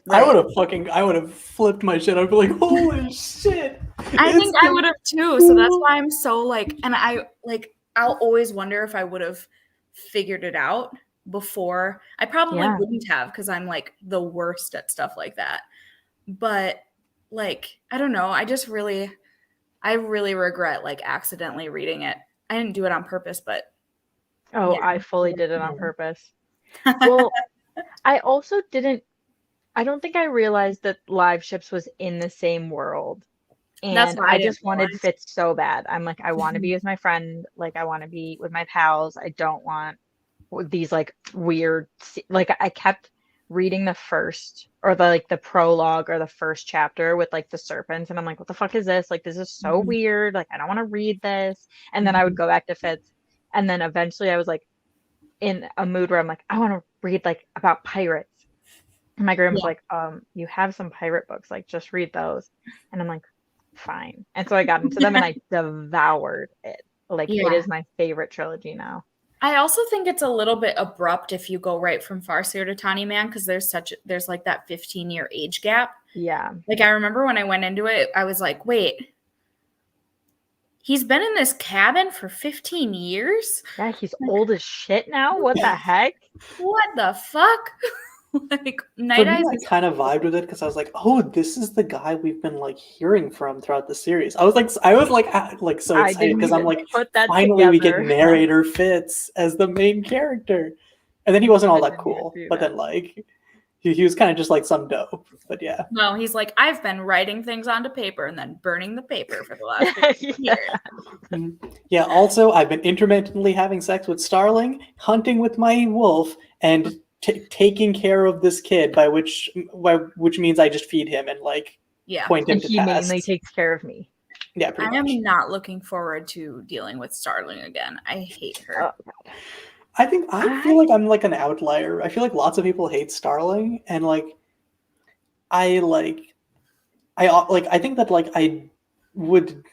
Right. I would have flipped my shit. I'd be like, holy shit. I think I would have too. So that's why I'm so like, and I'll always wonder if I would have figured it out before. I probably wouldn't have, because I'm like the worst at stuff like that. But like, I don't know. I really regret like accidentally reading it. I didn't do it on purpose, but. I fully did it on purpose. Well, I don't think I realized that Live Ships was in the same world. And that's why I just wanted Fitz so bad. I'm like, I want to be with my friend. Like, I want to be with my pals. I don't want these like weird, like I kept reading the first or the prologue or the first chapter with like the serpents. And I'm like, what the fuck is this? Like, this is so weird. Like, I don't want to read this. And then I would go back to Fitz. And then eventually I was like in a mood where I'm like, I want to read like about pirates. And my grandma's like, you have some pirate books, like just read those. And I'm like, fine. And so I got into them and I devoured it. Like it is my favorite trilogy now. I also think it's a little bit abrupt if you go right from Farseer to Tawny Man, because there's like that 15-year age gap. Yeah. Like I remember when I went into it, I was like, wait, he's been in this cabin for 15 years? Yeah, he's old as shit now. What the heck? What the fuck? Like For Night me, Eyes I is kind of vibed with it because I was like, "Oh, this is the guy we've been like hearing from throughout the series." I was like so I excited didn't because I'm even like, put that finally we get together. narrator Fitz as the main character, and then he wasn't all I that didn't even cool. do But that. then like he was kind of just like some dope. But yeah, no, he's like, I've been writing things onto paper and then burning the paper for the last 15 Yeah. years. yeah. Also, I've been intermittently having sex with Starling, hunting with my wolf, and taking care of this kid. By which means I just feed him and like Yeah. point him And to he mainly tasks. takes care of me. Yeah, I pretty am much. not looking forward to dealing with Starling again. I hate her. Oh, I feel like I'm like an outlier. I feel like lots of people hate Starling, and like I like I think that like would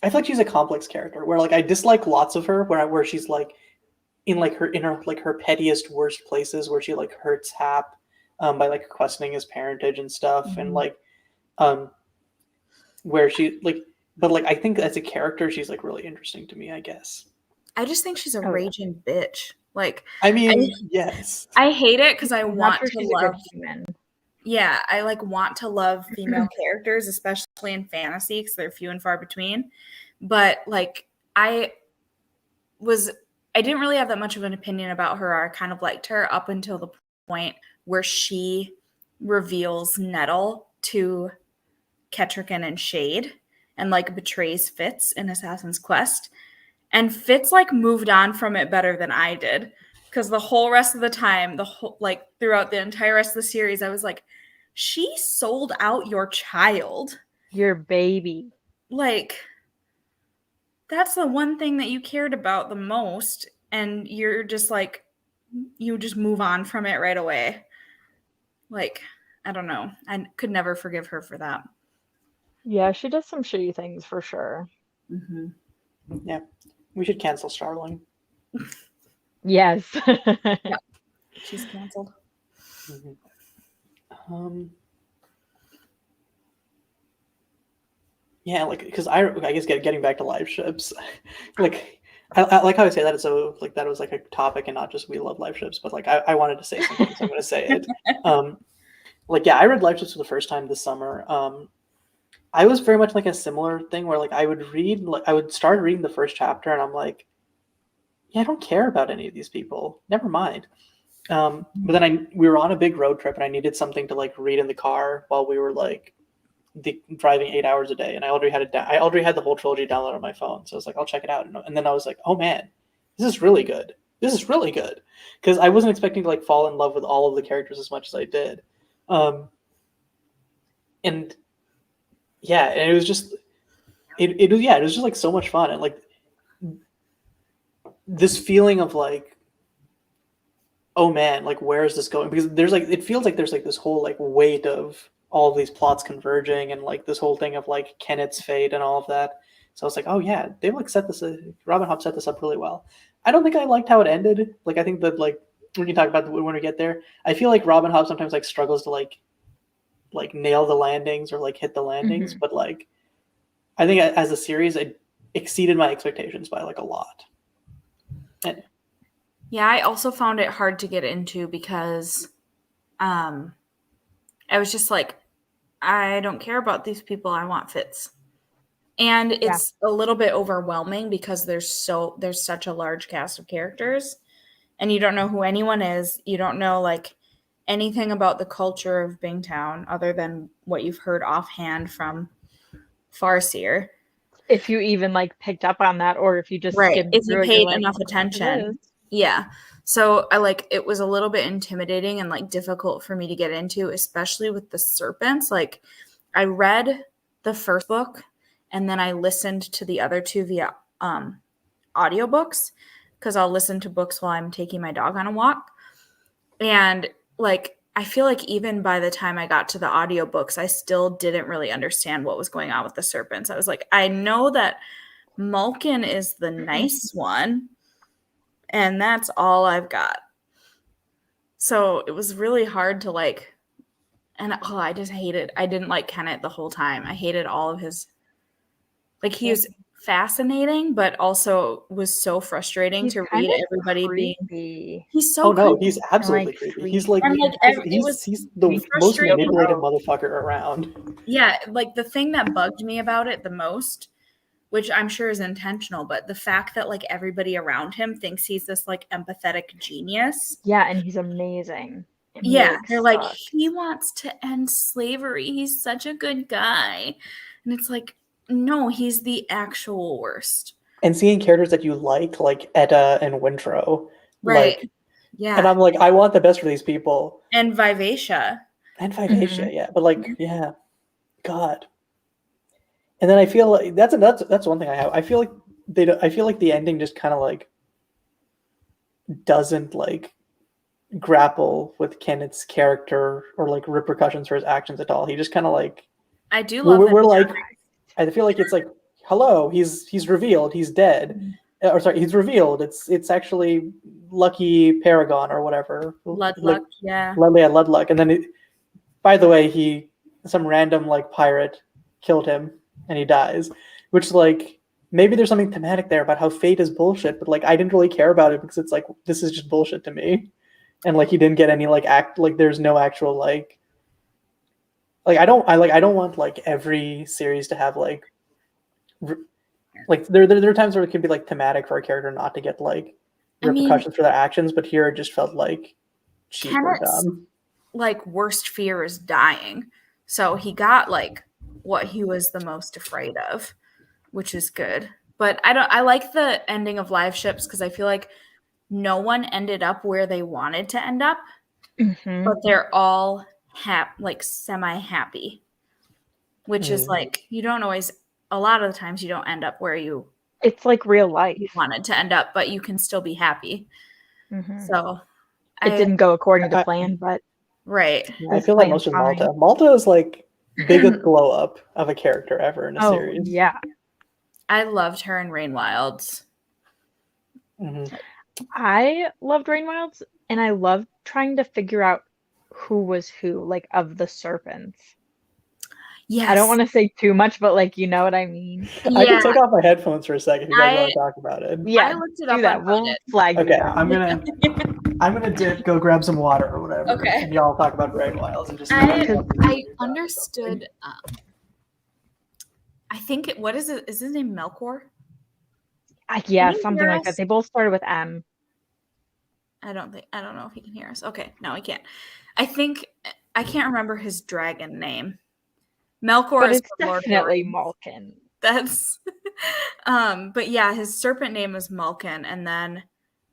I feel like she's a complex character where like I dislike lots of her where she's like in her like her pettiest worst places where she like hurts Hap by like questioning his parentage and stuff and like um where she like but like I think as a character she's like really interesting to me, I guess. I just think she's a Oh, yeah. raging bitch. Like, I mean, yes. I hate it because I I'm not want sure to she's a good love. human. Yeah, I like want to love female characters, especially in fantasy because they're few and far between. But like, I was, I didn't really have that much of an opinion about her. I kind of liked her up until the point where she reveals Nettle to Kettricken and Shade and like betrays Fitz in Assassin's Quest. And Fitz like moved on from it better than I did. Because the whole rest of the time, the whole like throughout the entire rest of the series, I was like, she sold out your child. Your baby. Like, that's the one thing that you cared about the most. And you're just like, you just move on from it right away. Like, I don't know. I could never forgive her for that. Yeah, she does some shitty things for sure. Mm-hmm. Yeah. We should cancel Starling. Yes. Yeah. She's canceled. Yeah, like because I guess getting back to live ships, like I like how I say that it's so like that was like a topic and not just we love live ships, but like I wanted to say something, so I'm going to say it. Like yeah, I read live ships for the first time this summer. I was very much like a similar thing where like I would start reading the first chapter and I'm like, yeah, I don't care about any of these people. Never mind. But then we were on a big road trip and I needed something to like read in the car while we were like driving 8 hours a day, and I already had the whole trilogy downloaded on my phone, so I was like, I'll check it out, and then I was like, oh man, this is really good. This is really good because I wasn't expecting to like fall in love with all of the characters as much as I did, and yeah, and it was just it was just like so much fun and like this feeling of like, oh man, like where is this going? Because it feels like there's like this whole like weight of all of these plots converging and like this whole thing of like Kenneth's fate and all of that. So I was like, oh yeah, they like Robin Hobb set this up really well. I don't think I liked how it ended. Like I think that like we can talk about when we get there. I feel like Robin Hobb sometimes like struggles to like nail the landings or like hit the landings, but like I think as a series it exceeded my expectations by like a lot. And yeah, I also found it hard to get into because I was just like, I don't care about these people. I want Fitz. And it's a little bit overwhelming because there's such a large cast of characters and you don't know who anyone is. You don't know like anything about the culture of Bingtown other than what you've heard offhand from Farseer. If you even like picked up on that or if you just Right. skimmed If you through it, paid you're like, enough "What attention. is this?" Yeah. So it was a little bit intimidating and like difficult for me to get into, especially with the serpents. Like I read the first book and then I listened to the other two via audiobooks because I'll listen to books while I'm taking my dog on a walk. And like I feel like even by the time I got to the audiobooks, I still didn't really understand what was going on with the serpents. I was like, I know that Malkin is the nice one. And that's all I've got. So it was really hard to like, and I just hated, I didn't like Kenneth the whole time. I hated all of his, like he was fascinating, but also was so frustrating He's to kind read of everybody being. creepy. He's so Oh no, creepy. he's absolutely like, creepy. sweet. He's like And like it was he's the most frustrating. manipulative motherfucker around. Yeah, like the thing that bugged me about it the most, which I'm sure is intentional, but the fact that like everybody around him thinks he's this like empathetic genius. Yeah, and he's amazing. And he, Yeah, they're like, sucks. he wants to end slavery. He's such a good guy. And it's like, no, he's the actual worst. And seeing characters that you like Etta and Wintro, Right. like, Yeah. and I'm like, I want the best for these people. And Vivacia. And Vivacia, yeah, but like, yeah, God. And then I feel like that's one thing I have. I feel like I feel like the ending just kind of like doesn't like grapple with Kenneth's character or like repercussions for his actions at all. He just kind of like, I do love we're like, I feel like it's like, hello, he's revealed, he's dead, or sorry, he's revealed. It's actually Lucky Paragon or whatever. Ludluck, yeah. Ludluck, and then by the way, some random like pirate killed him and he dies, which like maybe there's something thematic there about how fate is bullshit, but like I didn't really care about it because it's like this is just bullshit to me. And like he didn't get any like there's no actual like I don't want like every series to have like there are times where it can be like thematic for a character not to get like repercussions for their actions, but here it just felt like cheap or dumb. Like worst fear is dying, so he got like what he was the most afraid of, which is good. But I like the ending of Live Ships because I feel like no one ended up where they wanted to end up, but they're all like semi-happy, which is like you don't always. A lot of the times you don't end up where you. It's like real life. You wanted to end up, but you can still be happy. So it didn't go according to plan, but right. I feel like most of Malta. Malta is like biggest glow up of a character ever in a series. Yeah. I loved her in Rain Wilds. I loved Rain Wilds, and I loved trying to figure out who was who, like of the serpents. Yes. I don't want to say too much, but like you know what I mean. Yeah. I can take off my headphones for a second if you guys want to talk about it. Yeah, I looked it up. Do that. We'll flag. Okay, I'm gonna dip, go grab some water or whatever. Okay. And y'all talk about Rain Wilds and just. I understood. I think what is it? Is his name Melkor? Yeah, something like that. They both started with M. I don't know if he can hear us. Okay, no, he can't. I can't remember his dragon name. Melkor but is it's definitely Malkin. That's but yeah, his serpent name is Malkin, and then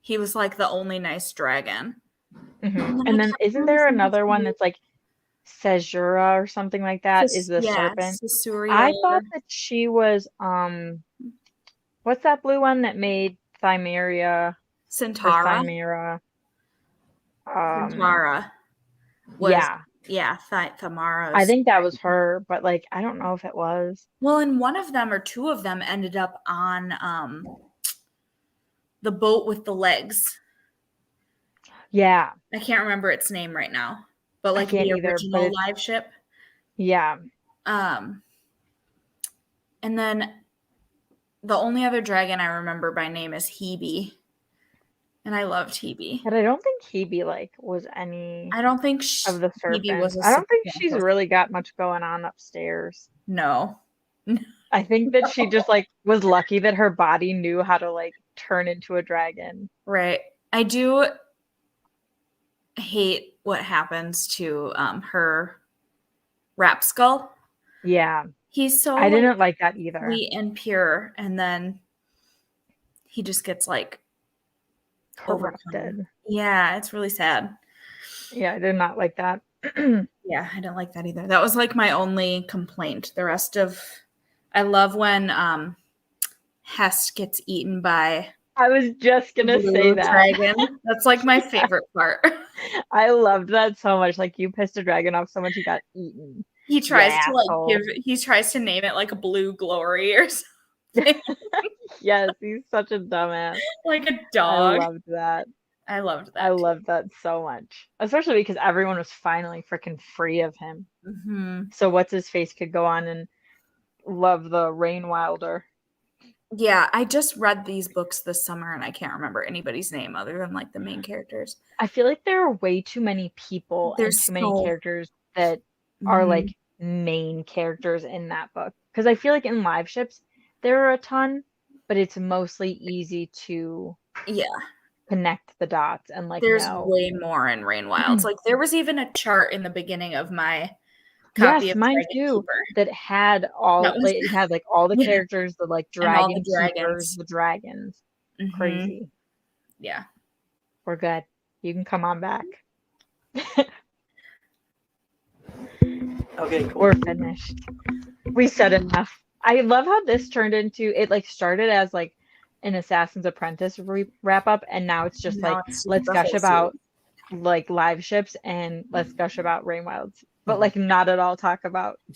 he was like the only nice dragon. And then isn't there another one that's like Sejura or something like that? Is the serpent? I thought that she was what's that blue one that made Thymeria? Centaura. Thymera. Centaura. Yeah, Thamara. I think that was her, but like I don't know if it was. Well, and one of them or two of them ended up on the boat with the legs. Yeah. I can't remember its name right now, but like the original live ship. Yeah. And then the only other dragon I remember by name is Hebe. And I loved Hebe. But I don't think Hebe like was any. I don't think of the serpent. I don't think she's really got much going on upstairs. No. I think that she just like was lucky that her body knew how to like turn into a dragon. Right. I do hate what happens to her Rap Skull. Yeah. He's so I didn't like that either. Sweet and pure, and then he just gets like corrupted. Yeah, it's really sad. Yeah, I did not like that. Yeah, I didn't like that either. That was like my only complaint. The rest of I love when Hest gets eaten by I was just gonna say that dragon. That's like my favorite part. I loved that so much. Like you pissed a dragon off so much he got eaten. He tries to name it like a Blue Glory or something. Yes, he's such a dumbass. Like a dog. I loved that. I loved that. I loved that so much. Especially because everyone was finally freaking free of him. Mm-hmm. So what's his face could go on and love the Rain Wilder. Yeah, I just read these books this summer and I can't remember anybody's name other than like the main characters. I feel like there are way too many people and There's too many so characters that are Mhm. like main characters in that book. Because I feel like in live ships, there are a ton, but it's mostly easy to Yeah, connect the dots and like there's know. way more in Rain Wilds. Like there was even a chart in the beginning of my copy Yes, of mine Dragon too. Keeper. That had That all was like it had like all the yeah, characters, the like and all the dragon keepers, dragons. the dragons. Mhm. Crazy. Yeah. We're good. You can come on back. Okay, cool. We're finished. We said enough. I love how this turned into it. Like started as like an Assassin's Apprentice wrap up, and now it's just Now like it's let's the gush whole about like live ships and let's gush about Rain Wilds, but Mhm. like not at all talk about The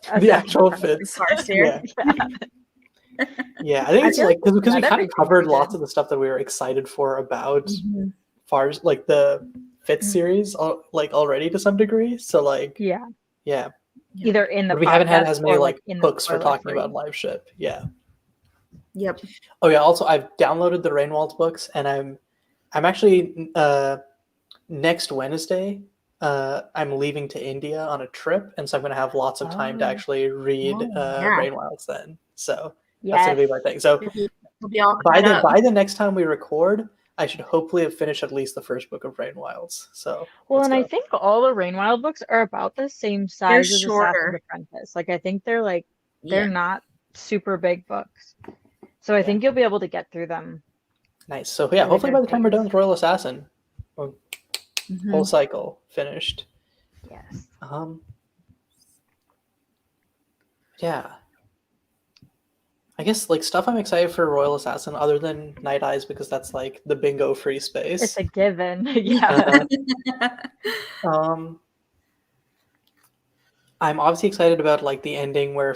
Assassin's actual Apprentice. fits. Farseer. Yeah. Yeah, I think I it's feel like like because we not kind of everything covered we lots did. of the stuff that we were excited for about Mhm. Fars, like the Fits Mhm. series, like already to some degree. So like, Yeah, yeah, either in the but we haven't had podcast as many or like like in the hooks for spoiler talking free. about live ship. Yeah. Yep. Oh yeah. Also, I've downloaded the Rainwald books, and I'm actually next Wednesday. I'm leaving to India on a trip, and so I'm going to have lots of time to Oh, actually read yeah. Rainwilds then. So that's going yes. to be my thing. So We'll be all by caught up. the next time we record, I should hopefully have finished at least the first book of Rainwilds. So Well, let's and I go. think all the Rain Wild books are about the same They're size as Assassin's shorter. Apprentice. Like I think they're like Yeah. they're not super big books. So I Yeah. think you'll be able to get through them. Nice. So yeah, At a hopefully by good the time we're done pace. with Royal Assassin, whole Mhm. cycle finished. Yes. Yeah. I guess like stuff I'm excited for Royal Assassin other than Night Eyes because that's like the bingo free It's space. a given. Yeah. I'm obviously excited about like the ending where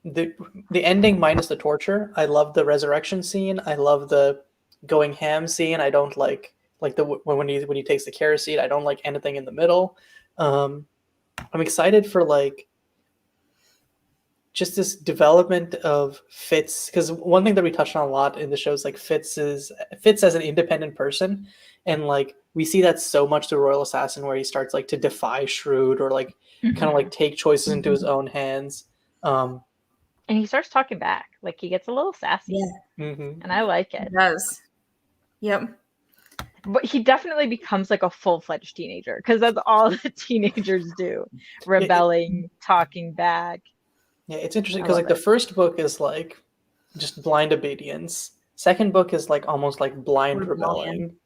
the ending minus the torture. I love the resurrection scene. I love the going ham scene. I don't like the when he takes the carrot seed. I don't like anything in the middle. I'm excited for like just this development of Fitz, because one thing that we touched on a lot in the show is like Fitz as an independent person, and like we see that so much through Royal Assassin where he starts like to defy Shrewd or like kind of like take choices into his own hands. And he starts talking back. Like he gets a little sassy. Yeah. Mm-hmm. And I like it. It does. Yep. But he definitely becomes like a full-fledged teenager because that's all the teenagers do. Rebelling, talking back. Yeah, it's interesting I because love like the it. first book is like just blind obedience. Second book is like almost like blind Rebellion. rebelling.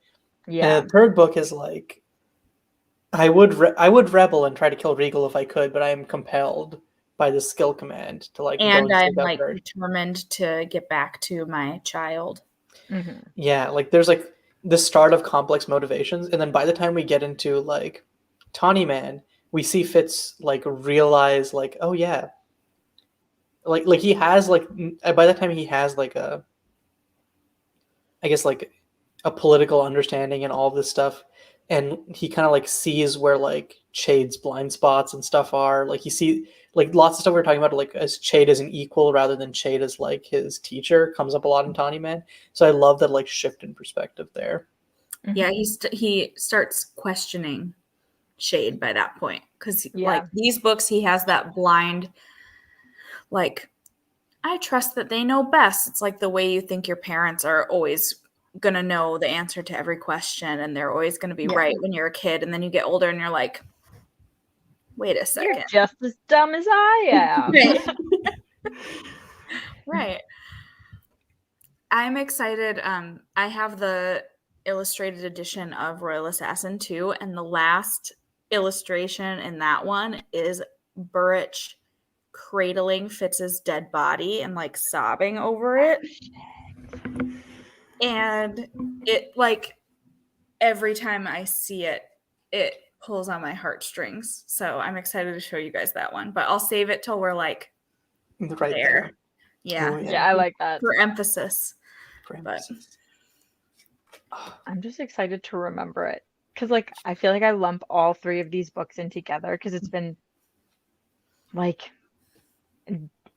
Yeah. And the third book is like I would rebel and try to kill Regal if I could, but I am compelled by the skill command to like go And and I'm seek out like her. determined to get back to my child. Mhm. Yeah, like there's like the start of complex motivations, and then by the time we get into like Tawny Man, we see Fitz like realize like, oh yeah, like he has like by the time he has like a, I guess like a political understanding and all of this stuff, and he kind of like sees where like Chade's blind spots and stuff are. Like he see like lots of stuff we were talking about, like as Chade as an equal rather than Chade as like his teacher, comes up a lot in Tawny Man. So I love that like shift in perspective there. Yeah, he starts questioning Shade by that point because Yeah. like these books, he has that blind, like I trust that they know best. It's like the way you think your parents are always gonna know the answer to every question, and they're always gonna be Yeah. right when you're a kid, and then you get older and you're like, wait a second, You're just as dumb as I am. Right. Right. I'm excited. I have the illustrated edition of Royal Assassin 2, and the last illustration in that one is Burrich cradling Fitz's dead body and like sobbing over it. And it like every time I see it, it pulls on my heartstrings. So I'm excited to show you guys that one, but I'll save it till we're like Right there. there. Yeah. Oh, Yeah, I like that. For emphasis. For But- emphasis. I'm just excited to remember it because like I feel like I lump all three of these books in together because it's been like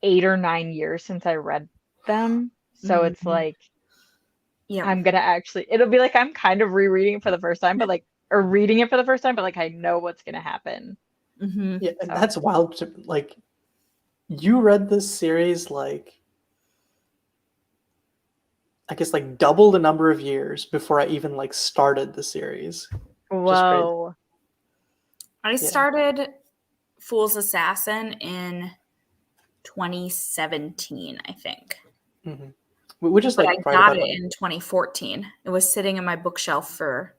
8 or 9 years since I read them. So it's like, yeah, I'm gonna actually, it'll be like I'm kind of rereading it for the first time, but like, or reading it for the first time, but like I know what's gonna happen. Yeah, and So. that's wild. Like, you read this series like, I guess like double the number of years before I even like started the series. Just crazy. Whoa. I started Fool's Assassin in 2017, I think. Mm-hmm. Which is But like I right got about it in 2014. It was sitting in my bookshelf for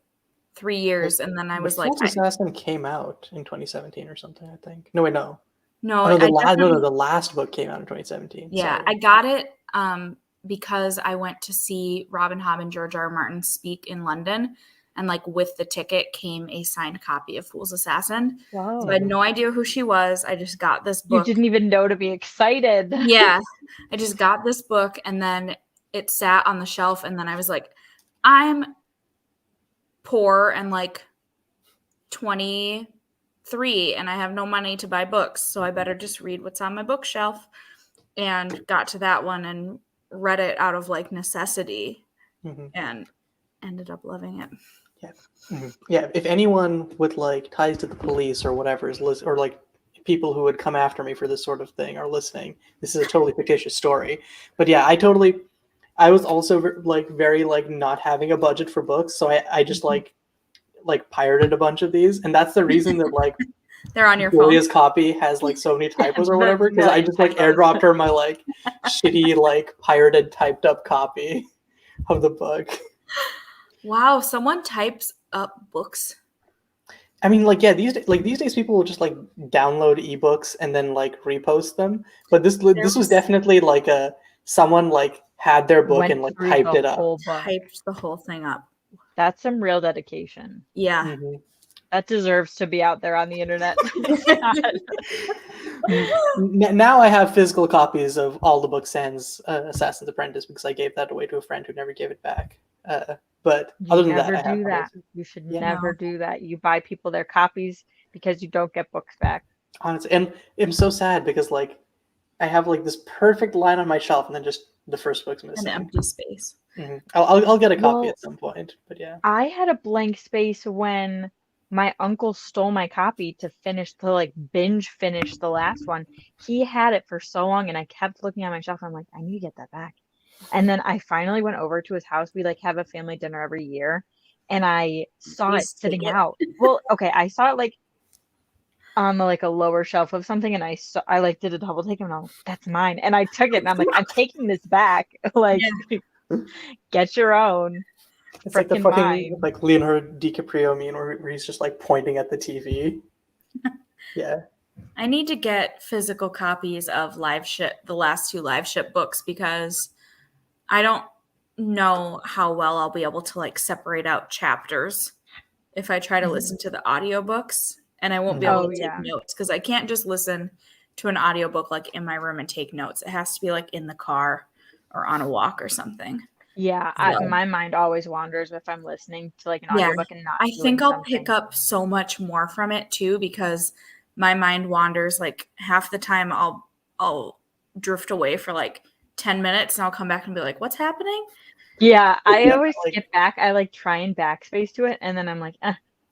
3 years, and then I was like, Fool's Assassin came out in 2017 or something, I think. No, wait, no. no, Oh, no, I the last book came out in 2017. yeah, Sorry. I got it because I went to see Robin Hobb and George R. R. Martin speak in London, and like with the ticket came a signed copy of Fool's Assassin. Whoa. So I had no idea who she was. I just got this book. You didn't even know to be excited. Yeah, I just got this book, and then it sat on the shelf, and then I was like, I'm poor and like 23 and I have no money to buy books, so I better just read what's on my bookshelf, and got to that one and read it out of like necessity, and ended up loving it. Yeah. Mm-hmm. Yeah, if anyone with like ties to the police or whatever is or like people who would come after me for this sort of thing are listening, this is a totally fictitious story. But yeah, I was also like very like not having a budget for books, so I just like pirated a bunch of these, and that's the reason that like they're on your Julia's phone. copy has like so many typos or whatever, because I just like typos. airdropped her my like shitty like pirated typed up copy of the book. Wow, someone types up books. I mean, like, yeah, these days people will just like download ebooks and then like repost them. But this was definitely like someone like had their book and like typed it up. Typed the whole thing up. That's some real dedication. Yeah. Mm-hmm. That deserves to be out there on the internet. Now I have physical copies of all the books sans Assassin's Apprentice, because I gave that away to a friend who never gave it back. But other than that, I have that. You should never do that. You buy people their copies because you don't get books back. Honestly, and I'm so sad because like I have like this perfect line on my shelf, and then just the first book's missing. An empty space. Mm-hmm. I'll get a copy at some point, but yeah. I had a blank space when my uncle stole my copy to binge finish the last one. He had it for so long, and I kept looking at my shelf. I'm like, I need to get that back. And then I finally went over to his house. We like have a family dinner every year, and I saw it sitting out. Well, okay, I saw it like on like a lower shelf of something, and I like did a double take, and I'm like, that's mine. And I took it, and I'm like, I'm taking this back. Like, get your own. It's like the fucking like Leonardo DiCaprio meme where he's just like pointing at the TV. Yeah. I need to get physical copies of the last 2 live ship books, because I don't know how well I'll be able to like separate out chapters if I try to listen to the audiobooks, and I won't be able to take notes, because I can't just listen to an audiobook like in my room and take notes. It has to be like in the car or on a walk or something. Yeah, my mind always wanders if I'm listening to like an audiobook and not. I think I'll pick up so much more from it too, because my mind wanders like half the time. I'll drift away for like 10 minutes, and I'll come back and be like, what's happening? Yeah, I always skip back. I like try and backspace to it, and then I'm like,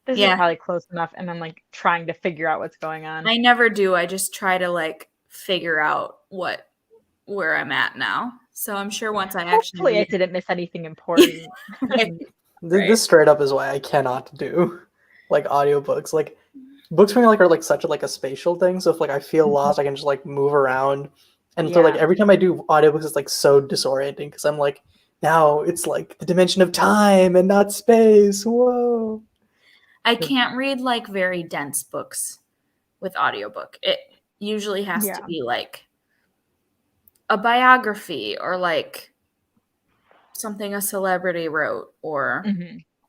this is probably close enough, and I'm like trying to figure out what's going on. I never do. I just try to like figure out where I'm at now. So I'm sure once I Hopefully I didn't miss anything important. This straight up is why I cannot do like audiobooks. Like books for me are like such a spatial thing. So if like I feel lost, I can just like move around. And so like every time I do audiobooks, it's like so disorienting, because I'm like, now it's like the dimension of time and not space. Whoa. I can't read like very dense books with audiobook. It usually has to be like a biography or like something a celebrity wrote, or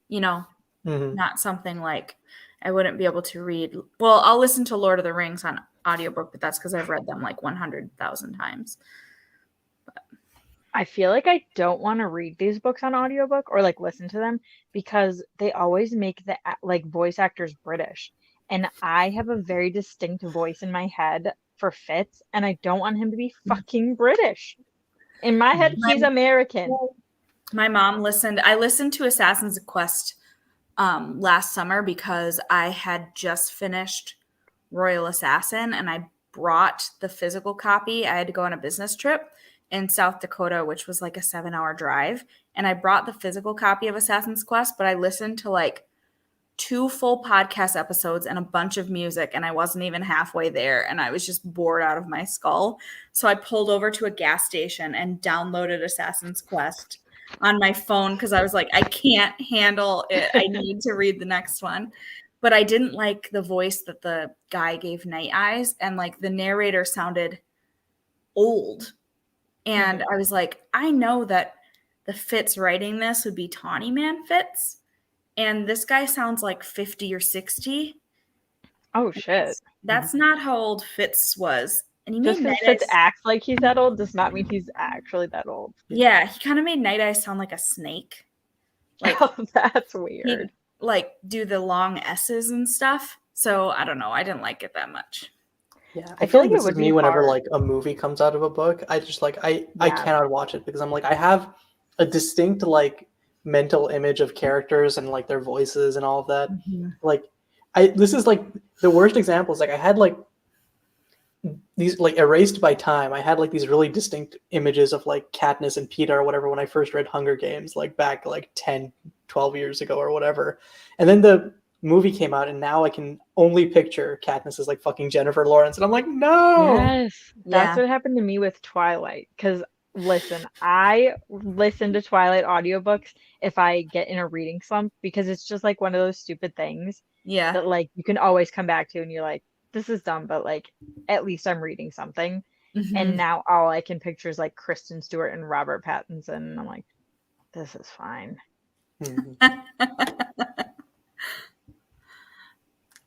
not something like I wouldn't be able to read. Well, I'll listen to Lord of the Rings on audiobook, but that's because I've read them like 100,000 times. But I feel like I don't want to read these books on audiobook or like listen to them, because they always make the like voice actors British, and I have a very distinct voice in my head for Fitz, and I don't want him to be fucking British. In my head, he's American. My mom listened. I listened to Assassin's Quest last summer because I had just finished Royal Assassin and I brought the physical copy. I had to go on a business trip in South Dakota, which was like a 7-hour drive. And I brought the physical copy of Assassin's Quest, but I listened to like 2 full podcast episodes and a bunch of music, and I wasn't even halfway there, and I was just bored out of my skull. So I pulled over to a gas station and downloaded Assassin's Quest on my phone because I was like, I can't handle it. I need to read the next one. But I didn't like the voice that the guy gave Night Eyes, and like the narrator sounded old. And I was like, I know that the Fitz writing this would be Tawny Man Fitz. And this guy sounds like 50 or 60. Oh, shit. That's not how old Fitz was. And he Just made because Fitz acts like he's that old does not mean he's actually that old. Yeah, he kind of made Night Eyes sound like a snake. Like, oh, that's weird. He'd, like, do the long S's and stuff. So, I don't know. I didn't like it that much. Yeah, I feel like this is me whenever like a movie comes out of a book. I just like I cannot watch it because I'm like I have a distinct like mental image of characters and like their voices and all of that. Like this is like the worst examples. Like I had like these like erased by time. I had like these really distinct images of like Katniss and Peeta or whatever when I first read Hunger Games like back like 10, 12 years ago or whatever. And then the movie came out and now I can only picture Katniss as like fucking Jennifer Lawrence and I'm like, no. Yes. That's what happened to me with Twilight. Because listen, I listen to Twilight audiobooks if I get in a reading slump because it's just like one of those stupid things that like you can always come back to and you're like, this is dumb, but like at least I'm reading something. And now all I can picture is like Kristen Stewart and Robert Pattinson. And I'm like, this is fine.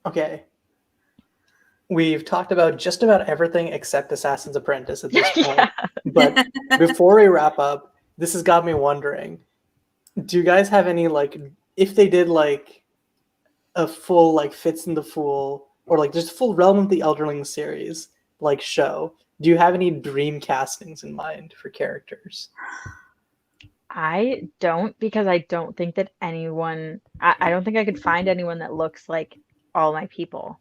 Okay. We've talked about just about everything except Assassin's Apprentice at this point. But before we wrap up, this has got me wondering, do you guys have any, like, if they did, like, a full, like, Fitz and the Fool, or, like, just a full Realm of the Elderlings series, like, show, do you have any dream castings in mind for characters? I don't, because I don't think that anyone, I don't think I could find anyone that looks like all my people.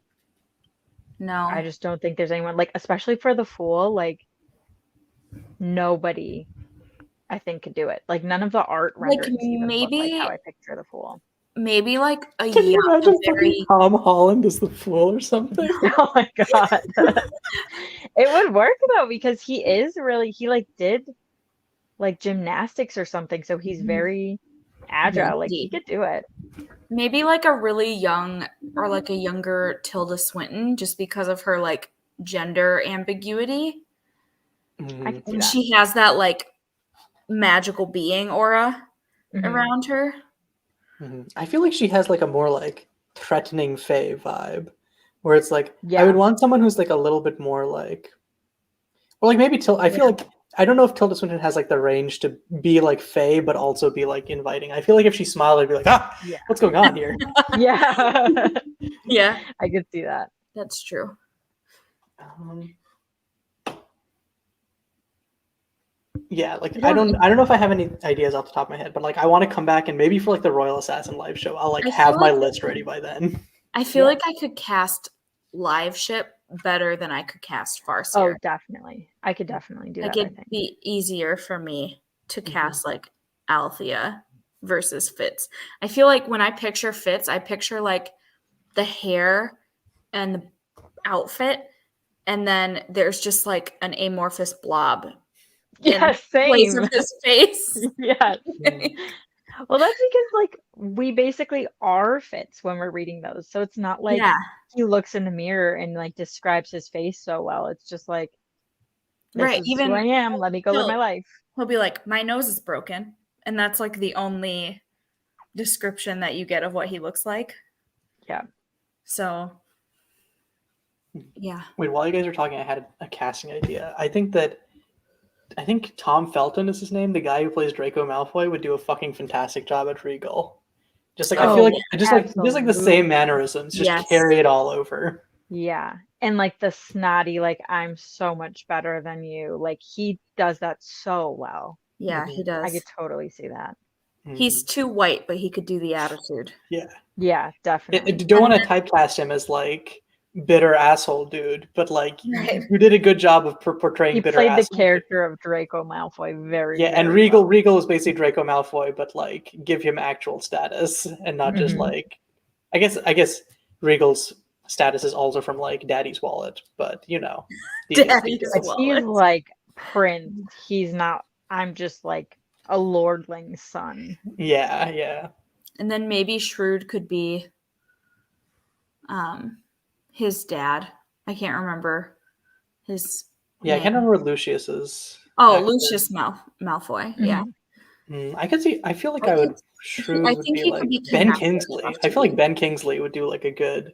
No. I just don't think there's anyone, like, especially for the Fool, like, nobody, I think, could do it. Like, none of the art renderings even look like how I picture the Fool. Maybe, like, a Can you imagine very... Tom Holland as the Fool or something? Oh, my God. It would work, though, because he is really, he, like, did, like, gymnastics or something, so he's very agile. Like, he could do it. Maybe like a really young or like a younger Tilda Swinton just because of her like gender ambiguity. And she has that like magical being aura around her. I feel like she has like a more like threatening fae vibe where it's like I would want someone who's like a little bit more like, or like maybe I feel like I don't know if Tilda Swinton has like the range to be like fae, but also be like inviting. I feel like if she smiled, I'd be like, what's going on here? Yeah, I could see that. That's true. Yeah, like I don't know if I have any ideas off the top of my head, but like I want to come back and maybe for like the Royal Assassin live show, I'll like have my list ready by then. I feel like I could cast live ship better than I could cast Farseer. Oh, definitely. I could definitely do that. Like it'd be easier for me to cast like Althea versus Fitz. I feel like when I picture Fitz, I picture like the hair and the outfit, and then there's just like an amorphous blob. Yeah, same. Place of his face. Yeah. Well, that's because like we basically are Fitz when we're reading those, so it's not like he looks in the mirror and like describes his face so well. It's just like, this is even who I am. Let me go live my life. He'll be like, my nose is broken, and that's like the only description that you get of what he looks like. Yeah. So. Yeah. Wait, while you guys are talking, I had a casting idea. I think Tom Felton is his name. The guy who plays Draco Malfoy would do a fucking fantastic job at Regal. Just like I feel like just like the same mannerisms, just carry it all over. Yeah. And like the snotty, like, I'm so much better than you. Like, he does that so well. Yeah, Mhm. he I does. could totally see that. He's too white, but he could do the attitude. Yeah. Yeah, definitely. Don't want to typecast him as like bitter asshole dude, but like Right. you did a good job of portraying He bitter played the asshole. character of Draco Malfoy very, Yeah, and very well. Regal is basically Draco Malfoy, but like give him actual status and not just Mhm. like I guess Regal's status is also from like Daddy's wallet, but you know. Daddy's But wallet. he's like Prince. He's not. I'm just like a lordling's son. Yeah, yeah. And then maybe Shrewd could be his dad. I can't remember his Yeah, I name. can't remember Lucius is. Oh, actor. Lucius Malfoy. Yeah. I could see. I feel like I I would. think- Shrewd I would think be he like could be Ben kidnapped and Kingsley. stuff, I feel like too. Ben Kingsley would do like a good,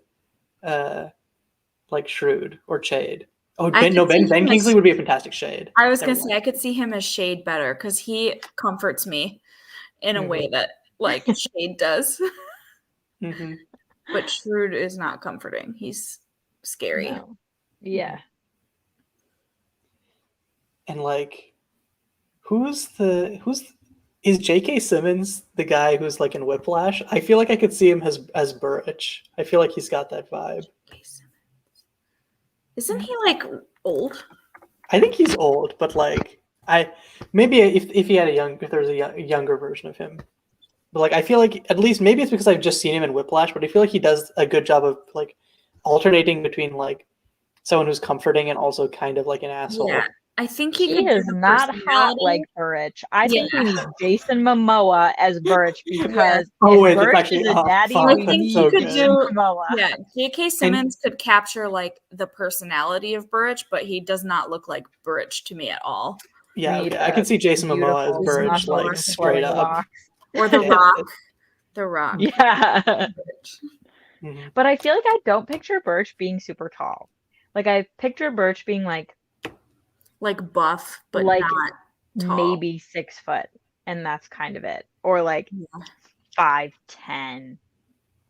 like Shrewd or Shade. Oh, I could see Ben him Kingsley as- would be a fantastic Shade. I was Never gonna say I could see him as Shade better because he comforts me in a Mhm. way that like Shade does. Mhm. But Shrewd is not comforting. He's scary. No. Yeah. And like, is J.K. Simmons the guy who's like in Whiplash? I feel like I could see him as Burrich. I feel like he's got that vibe. Isn't he like old? I think he's old, but like maybe if he had if there was a younger version of him. But like I feel like at least maybe it's because I've just seen him in Whiplash, but I feel like he does a good job of like alternating between like someone who's comforting and also kind of like an asshole. Yeah, I think he He could is do the not hot personality. like Burrich. I think we Yeah. need Jason Momoa as Burrich because Oh, if wait, that's Burrich actually- is a oh, daddy, fuck, we that's need so good. Jason Momoa. Yeah, J.K. Simmons could capture like the personality of Burrich, but he does not look like Burrich to me at all. Yeah, Need okay. I can see Jason Momoa as beautiful, Burrich muscular, like straight flowing up. locks. Or The Yeah. Rock. The Rock. Yeah. Burrich. Mhm. But I feel like I don't picture Birch being super tall. Like I picture Birch being like Buff, but Like, not tall. maybe 6 foot, and that's kind of it. Or like Yeah. 5'10".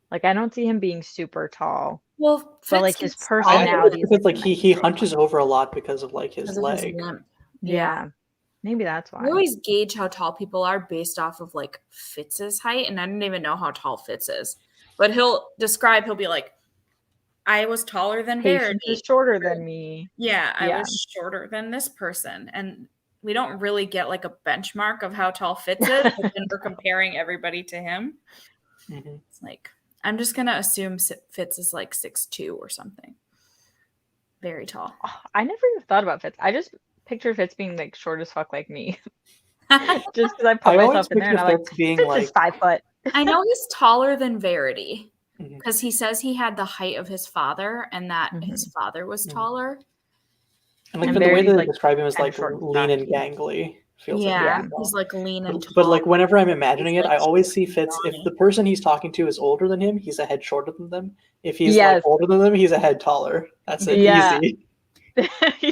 Like I don't see him being super tall. Well, But like his Fitz is I personality think is it's like nice he thing. hunches over a lot because of like his because of his leg. limp. Yeah. Maybe that's why. We always gauge how tall people are based off of like Fitz's height, and I don't even know how tall Fitz is. But he'll be like, I was taller than Patience Verity. is shorter than me. Yeah, I Yeah. was shorter than this person. And we don't really get like a benchmark of how tall Fitz is, but then we're comparing everybody to him. Mhm. It's like, I'm just going to assume Fitz is like 6'2" or something. Very tall. Oh, I never even thought about Fitz. I just picture Fitz being like short as fuck like me. Just because I put I always myself in there and picture I'm like, Fitz being Fitz like is 5 foot. I know he's taller than Verity Mhm. because he says he had the height of his father and that his father was Mhm. taller. and like And the way Verity's, they like, describe him as kinda like short and lean and stocky. gangly. Feels Yeah, like he's like lean and tall. but like whenever I'm imagining He's, it, like, I always see Fitz. If scrawny. the person he's talking to is older than him, he's a head shorter than them. If he's Yes. like older than them, he's a head taller. That's it. Yeah. Easy.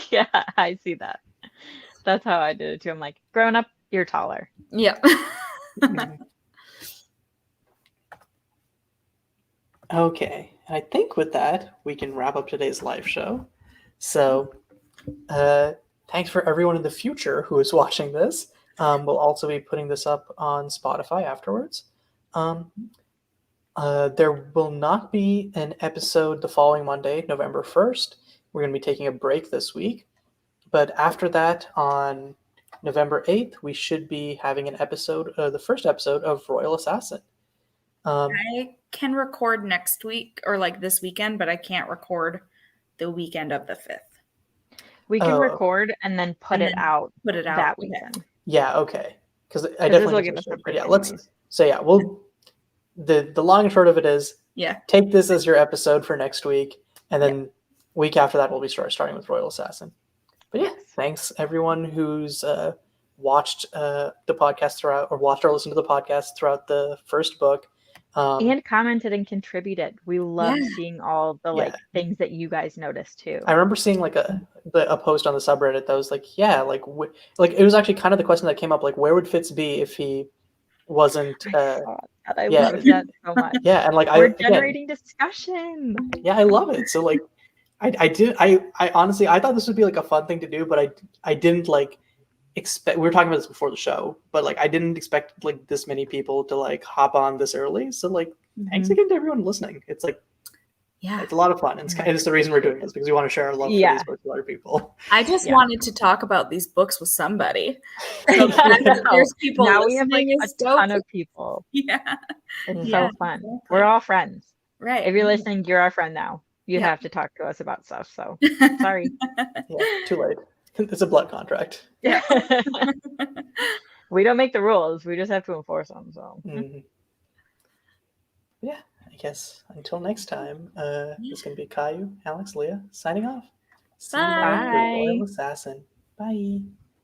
Yeah, I see that. That's how I did it too. I'm like, grown up, you're taller. Yeah. Okay, and I think with that we can wrap up today's live show. So, thanks for everyone in the future who is watching this. We'll also be putting this up on Spotify afterwards. There will not be an episode the following Monday, November 1st. We're going to be taking a break this week. But after that, on November 8th, we should be having an episode, the first episode of Royal Assassin. I can record next week or like this weekend, but I can't record the weekend of the 5th. We can Oh. record and then put And it then out Put it out. that Okay. weekend. Yeah, okay. Because I 'Cause this definitely will need give to us a switch, but break yeah, let's. anyways. So yeah, we'll. The long and short of it is, Yeah. take this as your episode for next week, and then week after that we'll be starting with Royal Assassin. But yeah, thanks everyone who's watched the podcast throughout, or watched or listened to the podcast throughout the first book. And commented and contributed. We love Yeah. seeing all the like things that you guys noticed too. I remember seeing like a post on the subreddit that was like, yeah, like it was actually kind of the question that came up, like where would Fitz be if he wasn't? I saw that. I yeah. love that so much. Yeah, and like We're again, generating discussion. yeah, I love it. So like, I honestly I thought this would be like a fun thing to do, but I didn't like expect. We were talking about this before the show, but like I didn't expect like this many people to like hop on this early. So like, thanks again to everyone listening. It's like Yeah. it's a lot of fun. It's the reason we're doing this, because we want to share our love for these books with other people. I just wanted to talk about these books with somebody. So there's people now we have like listening a is so ton cool. of people. Yeah. It's Yeah, so fun. exactly. We're all friends. Right. If you're listening, you're our friend now. You Yeah. have to talk to us about stuff. So sorry. Yeah, too late. It's a blood contract. Yeah. We don't make the rules. We just have to enforce them. So yeah, I guess until next time, it's going to be Caillou, Alex, Leah, signing off. See you later, Bye. Loyal Assassin. Bye.